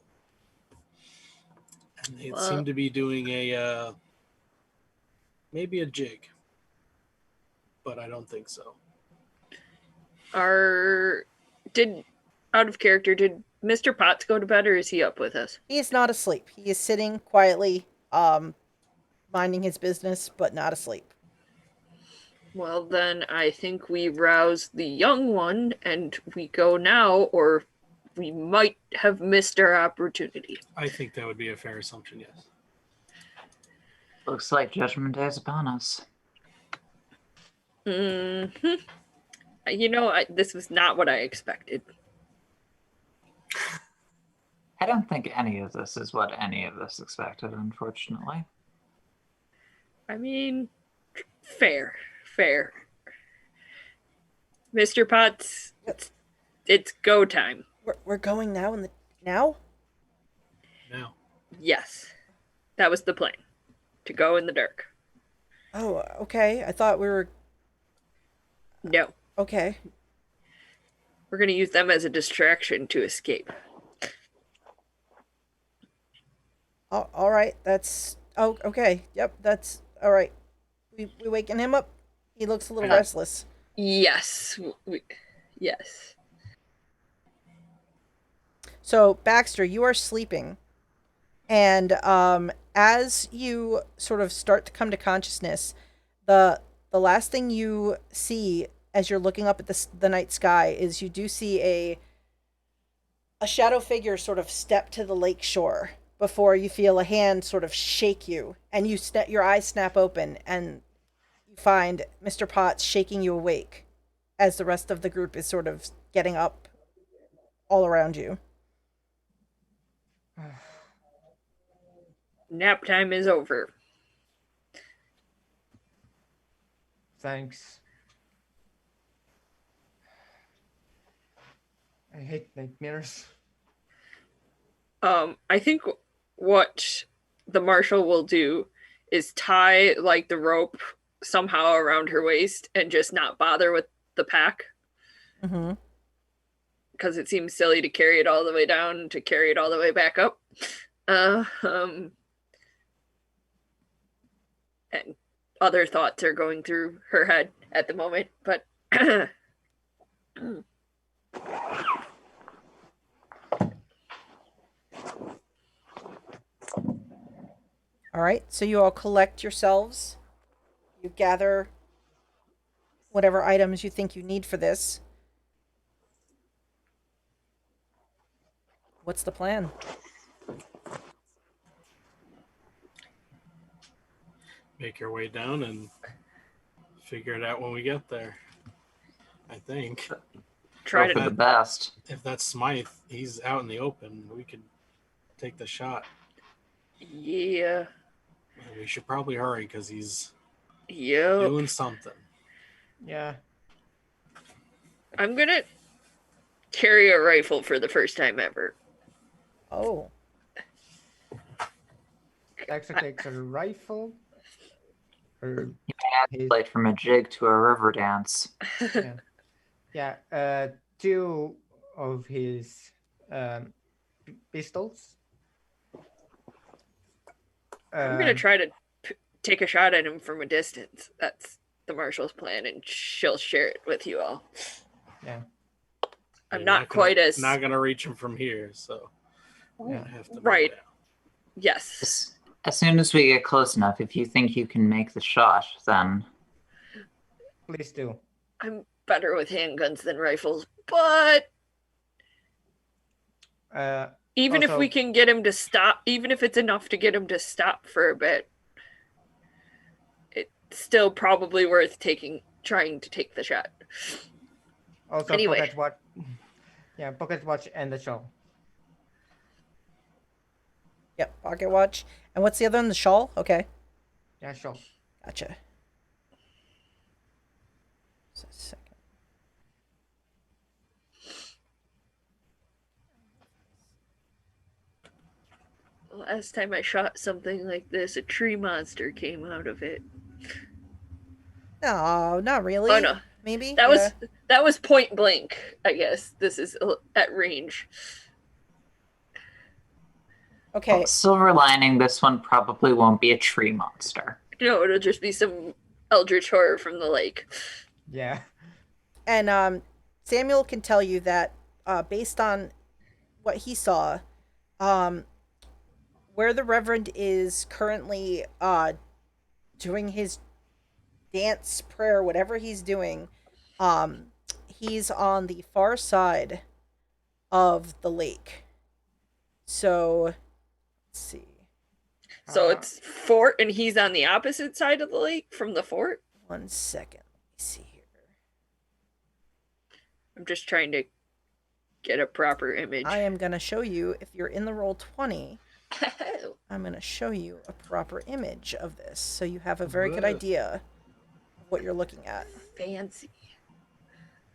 Speaker 5: And they seem to be doing a maybe a jig, but I don't think so.
Speaker 4: Out of character, did Mr. Potts go to bed, or is he up with us?
Speaker 1: He is not asleep. He is sitting quietly, minding his business, but not asleep.
Speaker 4: Well, then I think we rouse the young one and we go now, or we might have missed our opportunity.
Speaker 5: I think that would be a fair assumption, yes.
Speaker 2: Looks like Judgment Day is upon us.
Speaker 4: Mm-hmm. This was not what I expected.
Speaker 2: I don't think any of this is what any of us expected, unfortunately.
Speaker 4: I mean, fair. Mr. Potts, it's go time.
Speaker 1: We're going now now?
Speaker 5: Now.
Speaker 4: Yes. That was the plan. To go in the dark.
Speaker 1: Oh, okay. I thought we were...
Speaker 4: No.
Speaker 1: Okay.
Speaker 4: We're going to use them as a distraction to escape.
Speaker 1: Oh, all right. That's... Oh, okay. Yep, that's... All right. We waking him up? He looks a little restless.
Speaker 4: Yes. Yes.
Speaker 1: So, Baxter, you are sleeping. And as you sort of start to come to consciousness, the last thing you see as you're looking up at the night sky is you do see a shadow figure sort of step to the lake shore before you feel a hand sort of shake you, and your eyes snap open, and you find Mr. Potts shaking you awake as the rest of the group is sort of getting up all around you.
Speaker 4: Nap time is over.
Speaker 3: Thanks. I hate nightmares.
Speaker 4: I think what the Marshal will do is tie like the rope somehow around her waist and just not bother with the pack.
Speaker 1: Mm-hmm.
Speaker 4: Because it seems silly to carry it all the way down to carry it all the way back up. And other thoughts are going through her head at the moment, but
Speaker 1: All right, so you all collect yourselves. You gather whatever items you think you need for this. What's the plan?
Speaker 5: Make your way down and figure it out when we get there. I think.
Speaker 2: Try for the best.
Speaker 5: If that's Smythe, he's out in the open. We could take the shot.
Speaker 4: Yeah.
Speaker 5: We should probably hurry because he's
Speaker 4: Yep.
Speaker 5: doing something.
Speaker 3: Yeah.
Speaker 4: I'm gonna carry a rifle for the first time ever.
Speaker 1: Oh.
Speaker 3: Baxter takes a rifle. Or
Speaker 2: You may escalate from a jig to a river dance.
Speaker 3: yeah. Two of his pistols.
Speaker 4: I'm gonna try to take a shot at him from a distance. That's the Marshal's plan, and she'll share it with you all.
Speaker 3: Yeah.
Speaker 4: I'm not quite as
Speaker 5: not gonna reach him from here, so
Speaker 3: yeah.
Speaker 5: Have to
Speaker 4: right. Yes.
Speaker 2: As soon as we get close enough, if you think you can make the shot, then
Speaker 3: Please do.
Speaker 4: I'm better with handguns than rifles, but Even if
Speaker 3: Also-
Speaker 4: we can get him to stop, even if it's enough to get him to stop for a bit, it's still probably worth trying to take the shot.
Speaker 3: Also,
Speaker 4: Anyway.
Speaker 3: Pocket watch and the shawl.
Speaker 1: Yep, pocket watch. And what's the other one? The shawl? Okay.
Speaker 3: Yeah, shawl.
Speaker 1: Gotcha. Just a second.
Speaker 4: Last time I shot something like this, a tree monster came out of it.
Speaker 1: No, not really.
Speaker 4: Oh no,
Speaker 1: Maybe?
Speaker 4: that was point blank. I guess this is at range.
Speaker 1: Okay.
Speaker 2: Silver lining, this one probably won't be a tree monster.
Speaker 4: No, it'll just be some eldritch horror from the lake.
Speaker 3: Yeah.
Speaker 1: And Samuel can tell you that based on what he saw, where the Reverend is currently doing his dance, prayer, whatever he's doing, he's on the far side of the lake. So, let's see.
Speaker 4: So it's fort, and he's on the opposite side of the lake from the fort.
Speaker 1: 1 second. Let me see here.
Speaker 4: I'm just trying to get a proper image.
Speaker 1: I am going to show you, if you're in the roll 20, I'm going to show you a proper image of this so you have a very good
Speaker 5: Whoa.
Speaker 1: idea of what you're looking at.
Speaker 4: Fancy.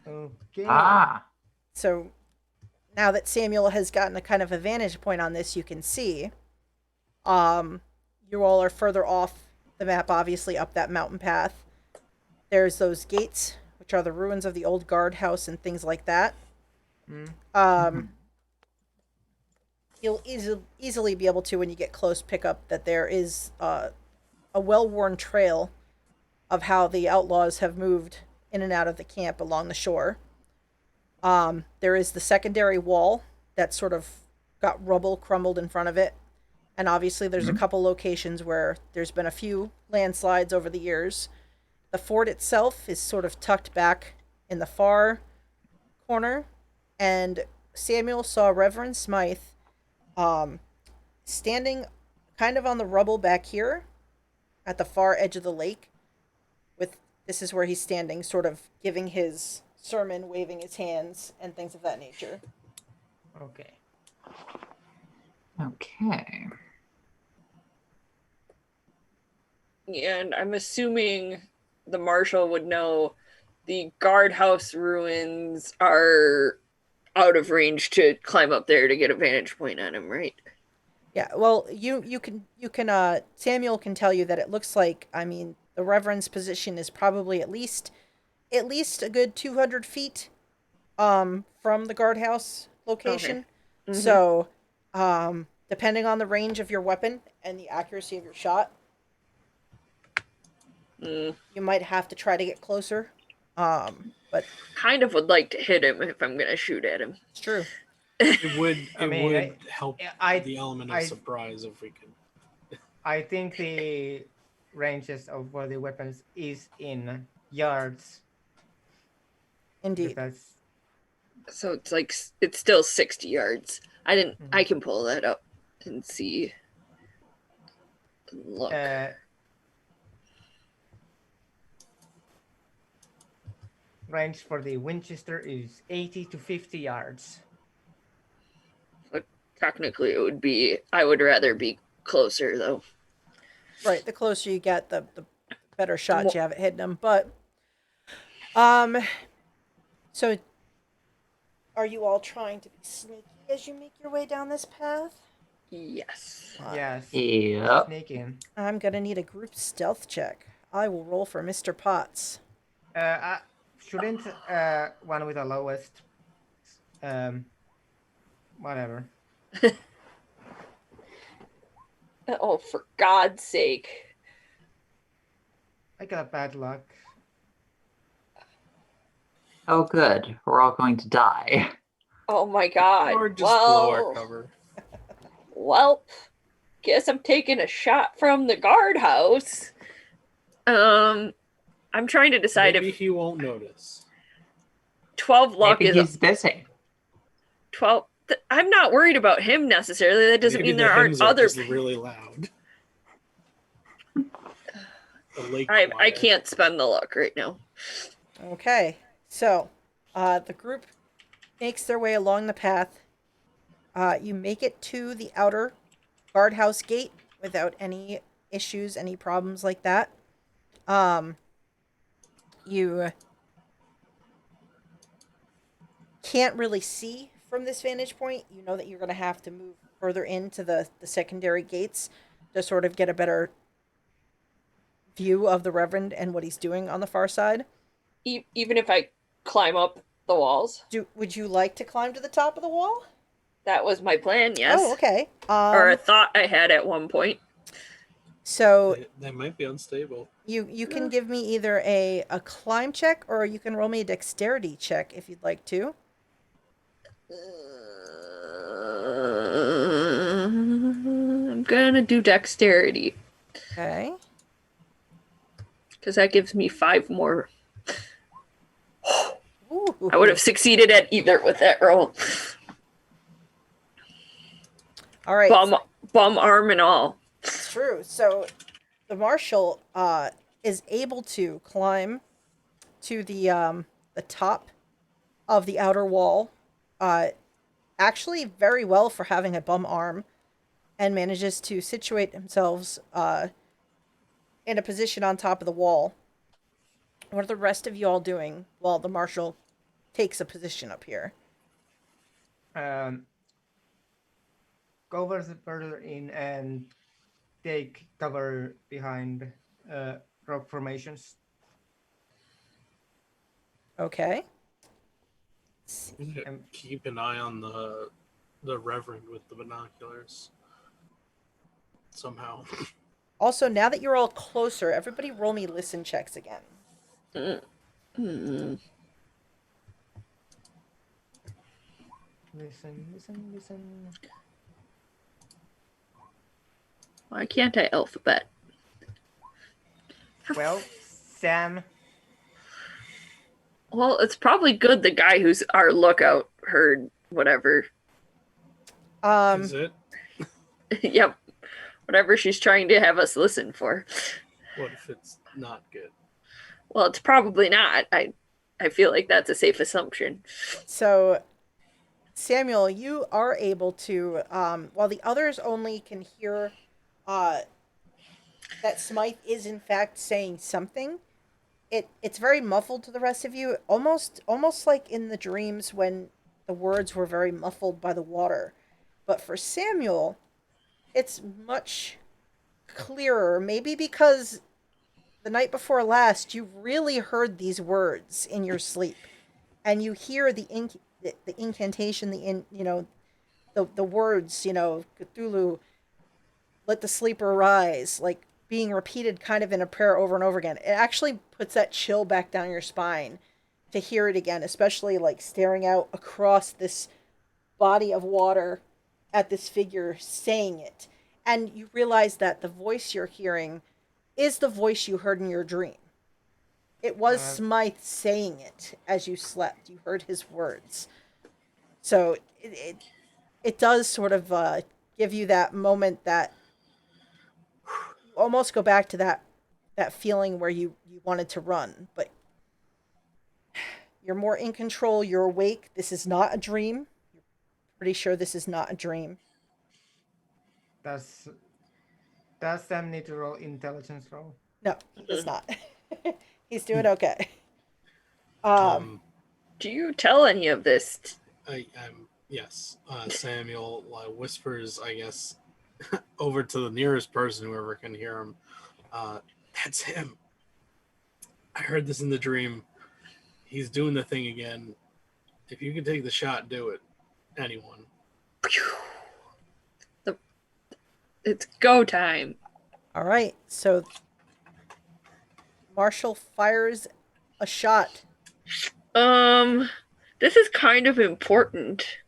Speaker 3: Okay.
Speaker 1: So now that Samuel has gotten a kind of a vantage point on this, you can see you all are further off the map, obviously up that mountain path. There's those gates, which are the ruins of the old guardhouse and things like that. You'll easily be able to, when you get close, pick up that there is a well-worn trail of how the outlaws have moved in and out of the camp along the shore. There is the secondary wall that sort of got rubble crumbled in front of it. And obviously there's a couple locations where there's been a few landslides over the years. The fort itself is sort of tucked back in the far corner. And Samuel saw Reverend Smythe standing kind of on the rubble back here at the far edge of the lake. This is where he's standing, sort of giving his sermon, waving his hands, and things of that nature.
Speaker 3: Okay.
Speaker 2: Okay.
Speaker 4: And I'm assuming the marshal would know the guardhouse ruins are out of range to climb up there to get a vantage point on him, right?
Speaker 1: Yeah, well, you can Samuel can tell you that it looks like, I mean, the Reverend's position is probably at least a good 200 feet from the guardhouse location.
Speaker 4: Okay.
Speaker 1: So, depending on the range of your weapon and the accuracy of your shot, you might have to try to get closer. But
Speaker 4: kind of would like to hit him if I'm gonna shoot at him.
Speaker 1: it's true.
Speaker 5: It would
Speaker 3: I
Speaker 5: help
Speaker 3: I-
Speaker 5: the element of
Speaker 3: I-
Speaker 5: surprise if we could.
Speaker 3: I think the ranges of where the weapons is in yards.
Speaker 1: Indeed.
Speaker 3: That's
Speaker 4: So it's still 60 yards. I can pull that up and see. Look.
Speaker 3: range for the Winchester is 80 to 50 yards.
Speaker 4: But technically, I would rather be closer though.
Speaker 1: Right, the closer you get, the better shot you have at hitting them. But, so, are you all trying to be sneaky as you make your way down this path?
Speaker 4: Yes.
Speaker 3: Yes.
Speaker 2: Yep.
Speaker 3: Sneak in.
Speaker 1: I'm gonna need a group stealth check. I will roll for Mr. Potts.
Speaker 3: Shouldn't one with the lowest, whatever.
Speaker 4: Oh, for God's sake.
Speaker 3: I got bad luck.
Speaker 2: Oh, good. We're all going to die.
Speaker 4: Oh my God.
Speaker 5: Or just blow our cover.
Speaker 4: Well, guess I'm taking a shot from the guardhouse. I'm trying to decide
Speaker 5: Maybe
Speaker 4: if
Speaker 5: he won't notice.
Speaker 4: 12 luck
Speaker 2: Maybe
Speaker 4: is
Speaker 2: he's busy.
Speaker 4: 12 I'm not worried about him necessarily. That doesn't
Speaker 5: Maybe
Speaker 4: mean
Speaker 5: the
Speaker 4: there aren't
Speaker 5: hymns are
Speaker 4: other.
Speaker 5: just really loud. The lake
Speaker 4: I
Speaker 5: choir.
Speaker 4: can't spend the luck right now.
Speaker 1: Okay, so the group makes their way along the path. You make it to the outer guardhouse gate without any issues, any problems like that. You can't really see from this vantage point. You know that you're going to have to move further into the secondary gates to sort of get a better view of the Reverend and what he's doing on the far side.
Speaker 4: Even if I climb up the walls,
Speaker 1: Would you like to climb to the top of the wall?
Speaker 4: that was my plan. Yes.
Speaker 1: Oh, okay.
Speaker 4: Or a thought I had at one point.
Speaker 1: So
Speaker 5: That might be unstable.
Speaker 1: you can give me either a climb check or you can roll me a dexterity check if you'd like to.
Speaker 4: I'm gonna do dexterity
Speaker 1: Okay.
Speaker 4: because that gives me 5 more.
Speaker 1: Ooh.
Speaker 4: I would have succeeded at either with that roll.
Speaker 1: All right.
Speaker 4: Bum arm and all.
Speaker 1: It's true. So the Marshal is able to climb to the top of the outer wall, actually very well for having a bum arm, and manages to situate himself in a position on top of the wall. What are the rest of you all doing while the Marshal takes a position up here?
Speaker 3: Go further in and take cover behind rock formations.
Speaker 1: Okay.
Speaker 5: Keep an eye on the Reverend with the binoculars. Somehow.
Speaker 1: Also, now that you're all closer, everybody roll me listen checks again.
Speaker 4: Mm-hmm.
Speaker 3: Listen.
Speaker 4: Why can't I alphabet?
Speaker 3: Well, Sam.
Speaker 4: Well, it's probably good the guy who's our lookout heard whatever.
Speaker 5: Is it?
Speaker 4: Yep. Whatever she's trying to have us listen for.
Speaker 5: What if it's not good?
Speaker 4: Well, it's probably not. I feel like that's a safe assumption.
Speaker 1: So, Samuel, you are able to, while the others only can hear that Smythe is in fact saying something, it's very muffled to the rest of you, almost like in the dreams when the words were very muffled by the water. But for Samuel, it's much clearer, maybe because the night before last you really heard these words in your sleep, and you hear the incantation, the words, Cthulhu, let the sleeper rise, like being repeated kind of in a prayer over and over again. It actually puts that chill back down your spine to hear it again, especially like staring out across this body of water at this figure saying it. And you realize that the voice you're hearing is the voice you heard in your dream. It was Smythe saying it as you slept. You heard his words. So it does sort of give you that moment that you almost go back to that feeling where you wanted to run, but you're more in control. You're awake. This is not a dream. You're pretty sure this is not a dream.
Speaker 3: Does Sam need to roll intelligence roll?
Speaker 1: No, it's not. He's doing okay.
Speaker 4: Do you tell any of this?
Speaker 5: Yes. Samuel whispers, I guess, over to the nearest person, whoever can hear him. That's him. I heard this in the dream. He's doing the thing again. If you can take the shot, do it. Anyone.
Speaker 4: It's go time.
Speaker 1: All right, so Marshal fires a shot.
Speaker 4: This is kind of important.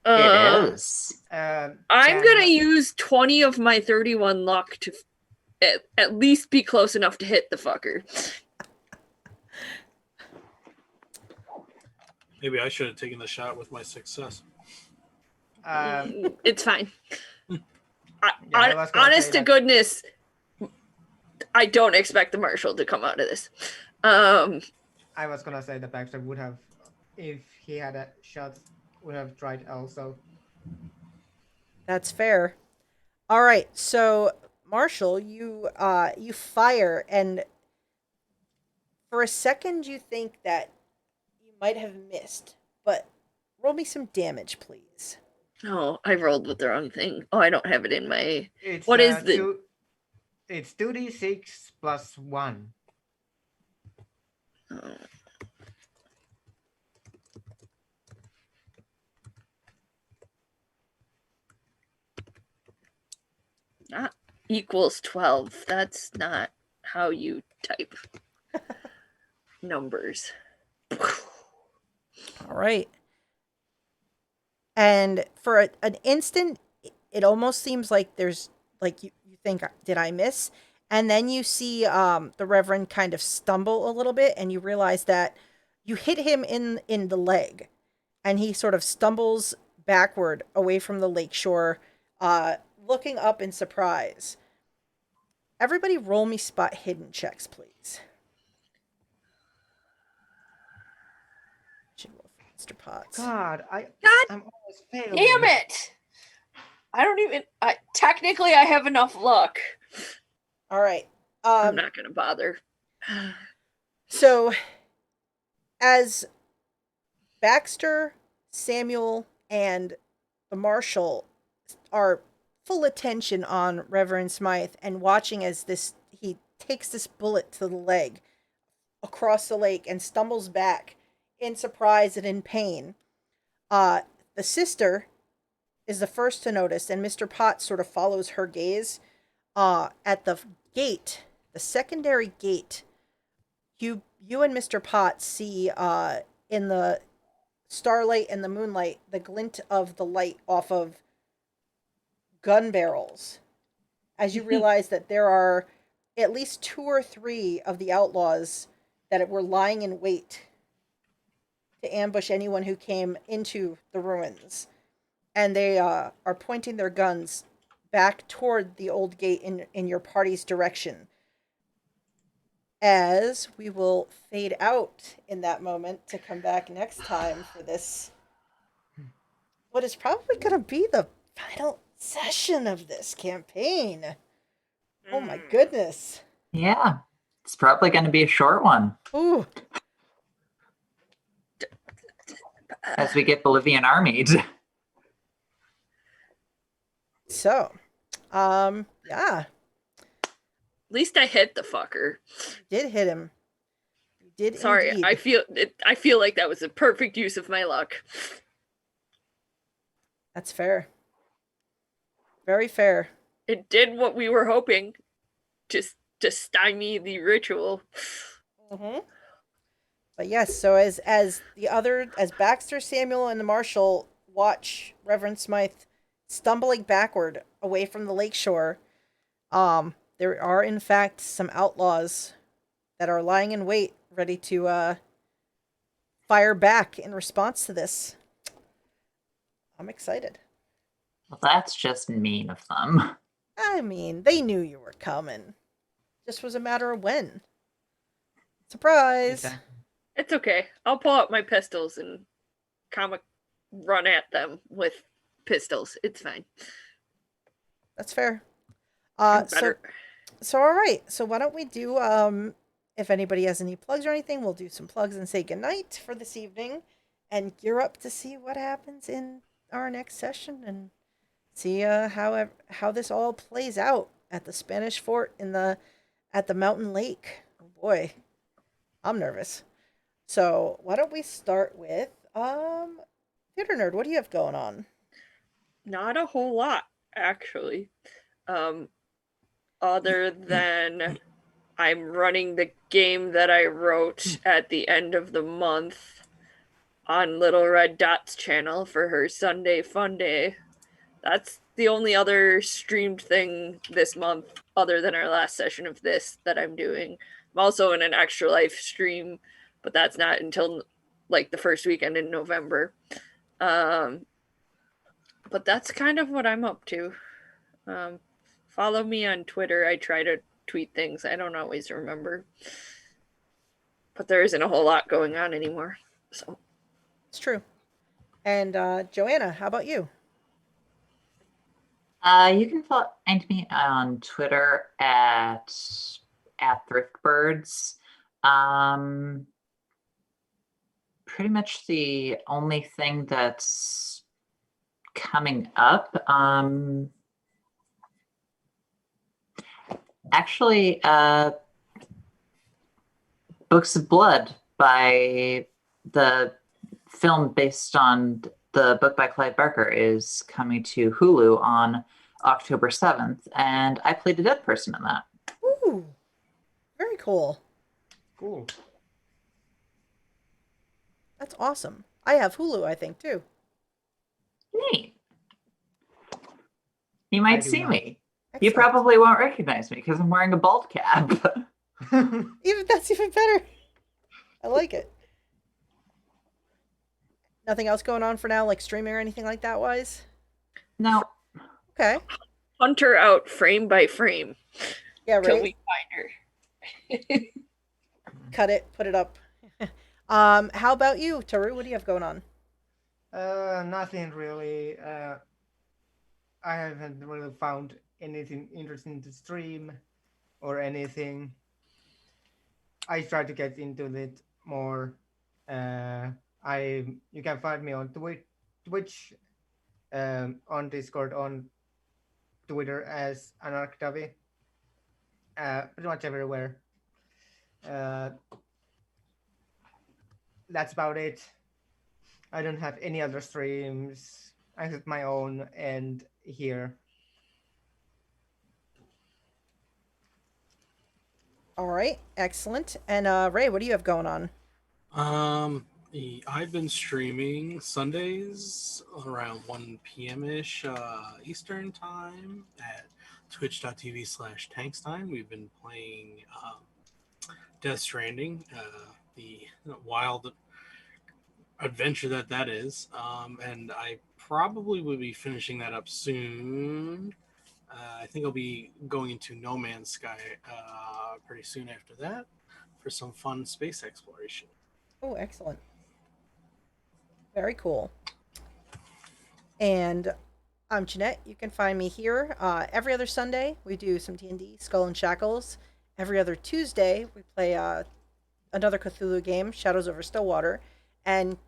Speaker 2: It is.
Speaker 4: I'm gonna use 20 of my 31 luck to at least be close enough to hit the fucker.
Speaker 5: Maybe I should have taken the shot with my success.
Speaker 4: It's fine.
Speaker 3: I was gonna
Speaker 4: Honest
Speaker 3: say
Speaker 4: to
Speaker 3: that-
Speaker 4: goodness, I don't expect the Marshal to come out of this.
Speaker 3: I was gonna say that Baxter would have, if he had a shot, would have tried also.
Speaker 1: That's fair. All right, so Marshall, you fire, and for a second you think that you might have missed, but roll me some damage, please.
Speaker 4: Oh, I rolled with the wrong thing. Oh, I don't have it in my.
Speaker 3: It's
Speaker 4: What is the?
Speaker 3: It's 2d6 plus 1.
Speaker 4: Oh. Not equals 12. That's not how you type numbers.
Speaker 1: All right. And for an instant, it almost seems like there's like you think, did I miss? And then you see the Reverend kind of stumble a little bit, and you realize that you hit him in the leg, and he sort of stumbles backward away from the lakeshore, looking up in surprise. Everybody, roll me spot hidden checks, please. Should roll for Mr. Potts.
Speaker 3: God,
Speaker 4: God
Speaker 3: I'm always failing.
Speaker 4: damn it! I don't even. Technically, I have enough luck.
Speaker 1: All right.
Speaker 4: I'm not gonna bother.
Speaker 1: So, as Baxter, Samuel, and the Marshal are full attention on Reverend Smythe and watching as he takes this bullet to the leg across the lake and stumbles back in surprise and in pain. The sister is the first to notice, and Mr. Potts sort of follows her gaze. At the gate, the secondary gate, you and Mr. Potts see in the starlight and the moonlight the glint of the light off of gun barrels, as you realize that there are at least 2 or 3 of the outlaws that were lying in wait to ambush anyone who came into the ruins, and they are pointing their guns back toward the old gate in your party's direction. As we will fade out in that moment to come back next time for this, what is probably going to be the final session of this campaign. Oh my goodness.
Speaker 2: Yeah. It's probably going to be a short one
Speaker 1: Ooh.
Speaker 2: as we get Bolivian armied.
Speaker 1: So, yeah,
Speaker 4: At least I hit the fucker.
Speaker 1: you did hit him. You did
Speaker 4: Sorry,
Speaker 1: indeed.
Speaker 4: I feel like that was a perfect use of my luck.
Speaker 1: That's fair. Very fair.
Speaker 4: It did what we were hoping, just to stymie the ritual.
Speaker 1: Mm-hmm. But yes, so as Baxter, Samuel, and the Marshal watch Reverend Smythe stumbling backward away from the lakeshore, there are in fact some outlaws that are lying in wait, ready to fire back in response to this. I'm excited.
Speaker 2: Well, that's just mean of them.
Speaker 1: I mean, they knew you were coming. Just was a matter of when. Surprise!
Speaker 3: Exactly.
Speaker 4: It's okay. I'll pull out my pistols and comic run at them with pistols. It's fine.
Speaker 1: That's fair.
Speaker 4: I'm
Speaker 1: So
Speaker 4: better.
Speaker 1: all right. So why don't we do if anybody has any plugs or anything, we'll do some plugs and say goodnight for this evening and gear up to see what happens in our next session and see how this all plays out at the Spanish fort at the mountain lake. Oh boy. I'm nervous. So why don't we start with Theater Nerd, what do you have going on?
Speaker 4: Not a whole lot, actually. Other than I'm running the game that I wrote at the end of the month on Little Red Dot's channel for her Sunday Fun Day. That's the only other streamed thing this month, other than our last session of this, that I'm doing. I'm also in an Extra Life stream, but that's not until like the first weekend in November. But But that's kind of what I'm up to. Follow me on Twitter. I try to tweet things. I don't always remember. But there isn't a whole lot going on anymore. So
Speaker 1: It's true. And Joanna, how about you?
Speaker 2: You can find me on Twitter at thriftbirds. Pretty much the only thing that's coming up. Actually, Books of Blood by the film based on the book by Clive Barker is coming to Hulu on October 7th, and I played a dead person in that.
Speaker 1: Ooh, very cool.
Speaker 3: Cool.
Speaker 1: That's awesome. I have Hulu, I think, too.
Speaker 2: Neat. You
Speaker 3: I
Speaker 2: might
Speaker 3: do
Speaker 2: see
Speaker 3: not.
Speaker 2: me. You
Speaker 1: Excellent.
Speaker 2: probably won't recognize me because I'm wearing a bald cap.
Speaker 1: That's even better. I like it. Nothing else going on for now, like streaming or anything like that wise?
Speaker 2: No.
Speaker 1: Okay.
Speaker 4: hunt her out frame by frame
Speaker 1: Yeah,
Speaker 4: till
Speaker 1: right?
Speaker 4: we find her.
Speaker 1: Cut it, put it up. How about you, Taru? What do you have going on?
Speaker 3: Nothing really. I haven't really found anything interesting to stream or anything. I try to get into it more. You can find me on Twitch, on Discord, on Twitter as AnarchDavi. Pretty much everywhere. That's about it. I don't have any other streams except my own and here.
Speaker 1: All right, excellent. And Ray, what do you have going on?
Speaker 5: I've been streaming Sundays around 1 p.m. ish Eastern time at twitch.tv/tankstime. We've been playing Death Stranding, the wild adventure that is, and I probably will be finishing that up soon. I think I'll be going into No Man's Sky pretty soon after that for some fun space exploration.
Speaker 1: Oh, excellent. Very cool. And I'm Jeanette. You can find me here every other Sunday. We do some D&D, Skull and Shackles. Every other Tuesday, we play another Cthulhu game, Shadows over Stillwater. And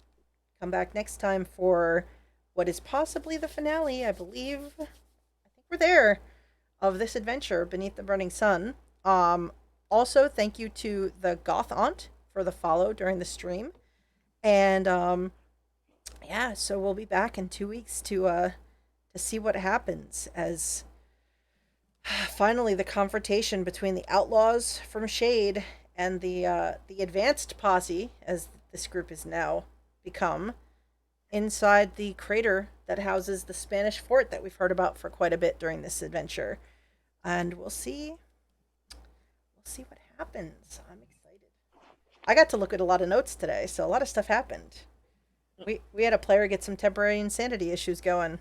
Speaker 1: come back next time for what is possibly the finale, I believe. I think we're there, of this adventure, Beneath the Burning Sun. Also, thank you to the Goth Aunt for the follow during the stream. And yeah, so we'll be back in 2 weeks to see what happens as finally the confrontation between the outlaws from Shade and the advanced posse, as this group is now become, inside the crater that houses the Spanish fort that we've heard about for quite a bit during this adventure. And we'll see what happens. I'm excited. I got to look at a lot of notes today, so a lot of stuff happened. We had a player get some temporary insanity issues going.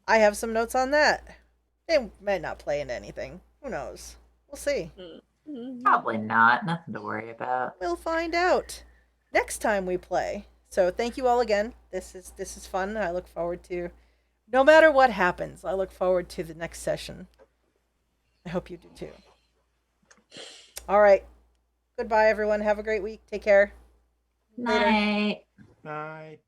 Speaker 1: I have some notes on that. They might not play into anything. Who knows? We'll see.
Speaker 2: Probably not. Nothing to worry about.
Speaker 1: We'll find out next time we play. So thank you all again. This is fun. I look forward to, no matter what happens, I look forward to the next session. I hope you do too. All right. Goodbye, everyone. Have a great week. Take care. Later.
Speaker 2: Night.
Speaker 3: Night.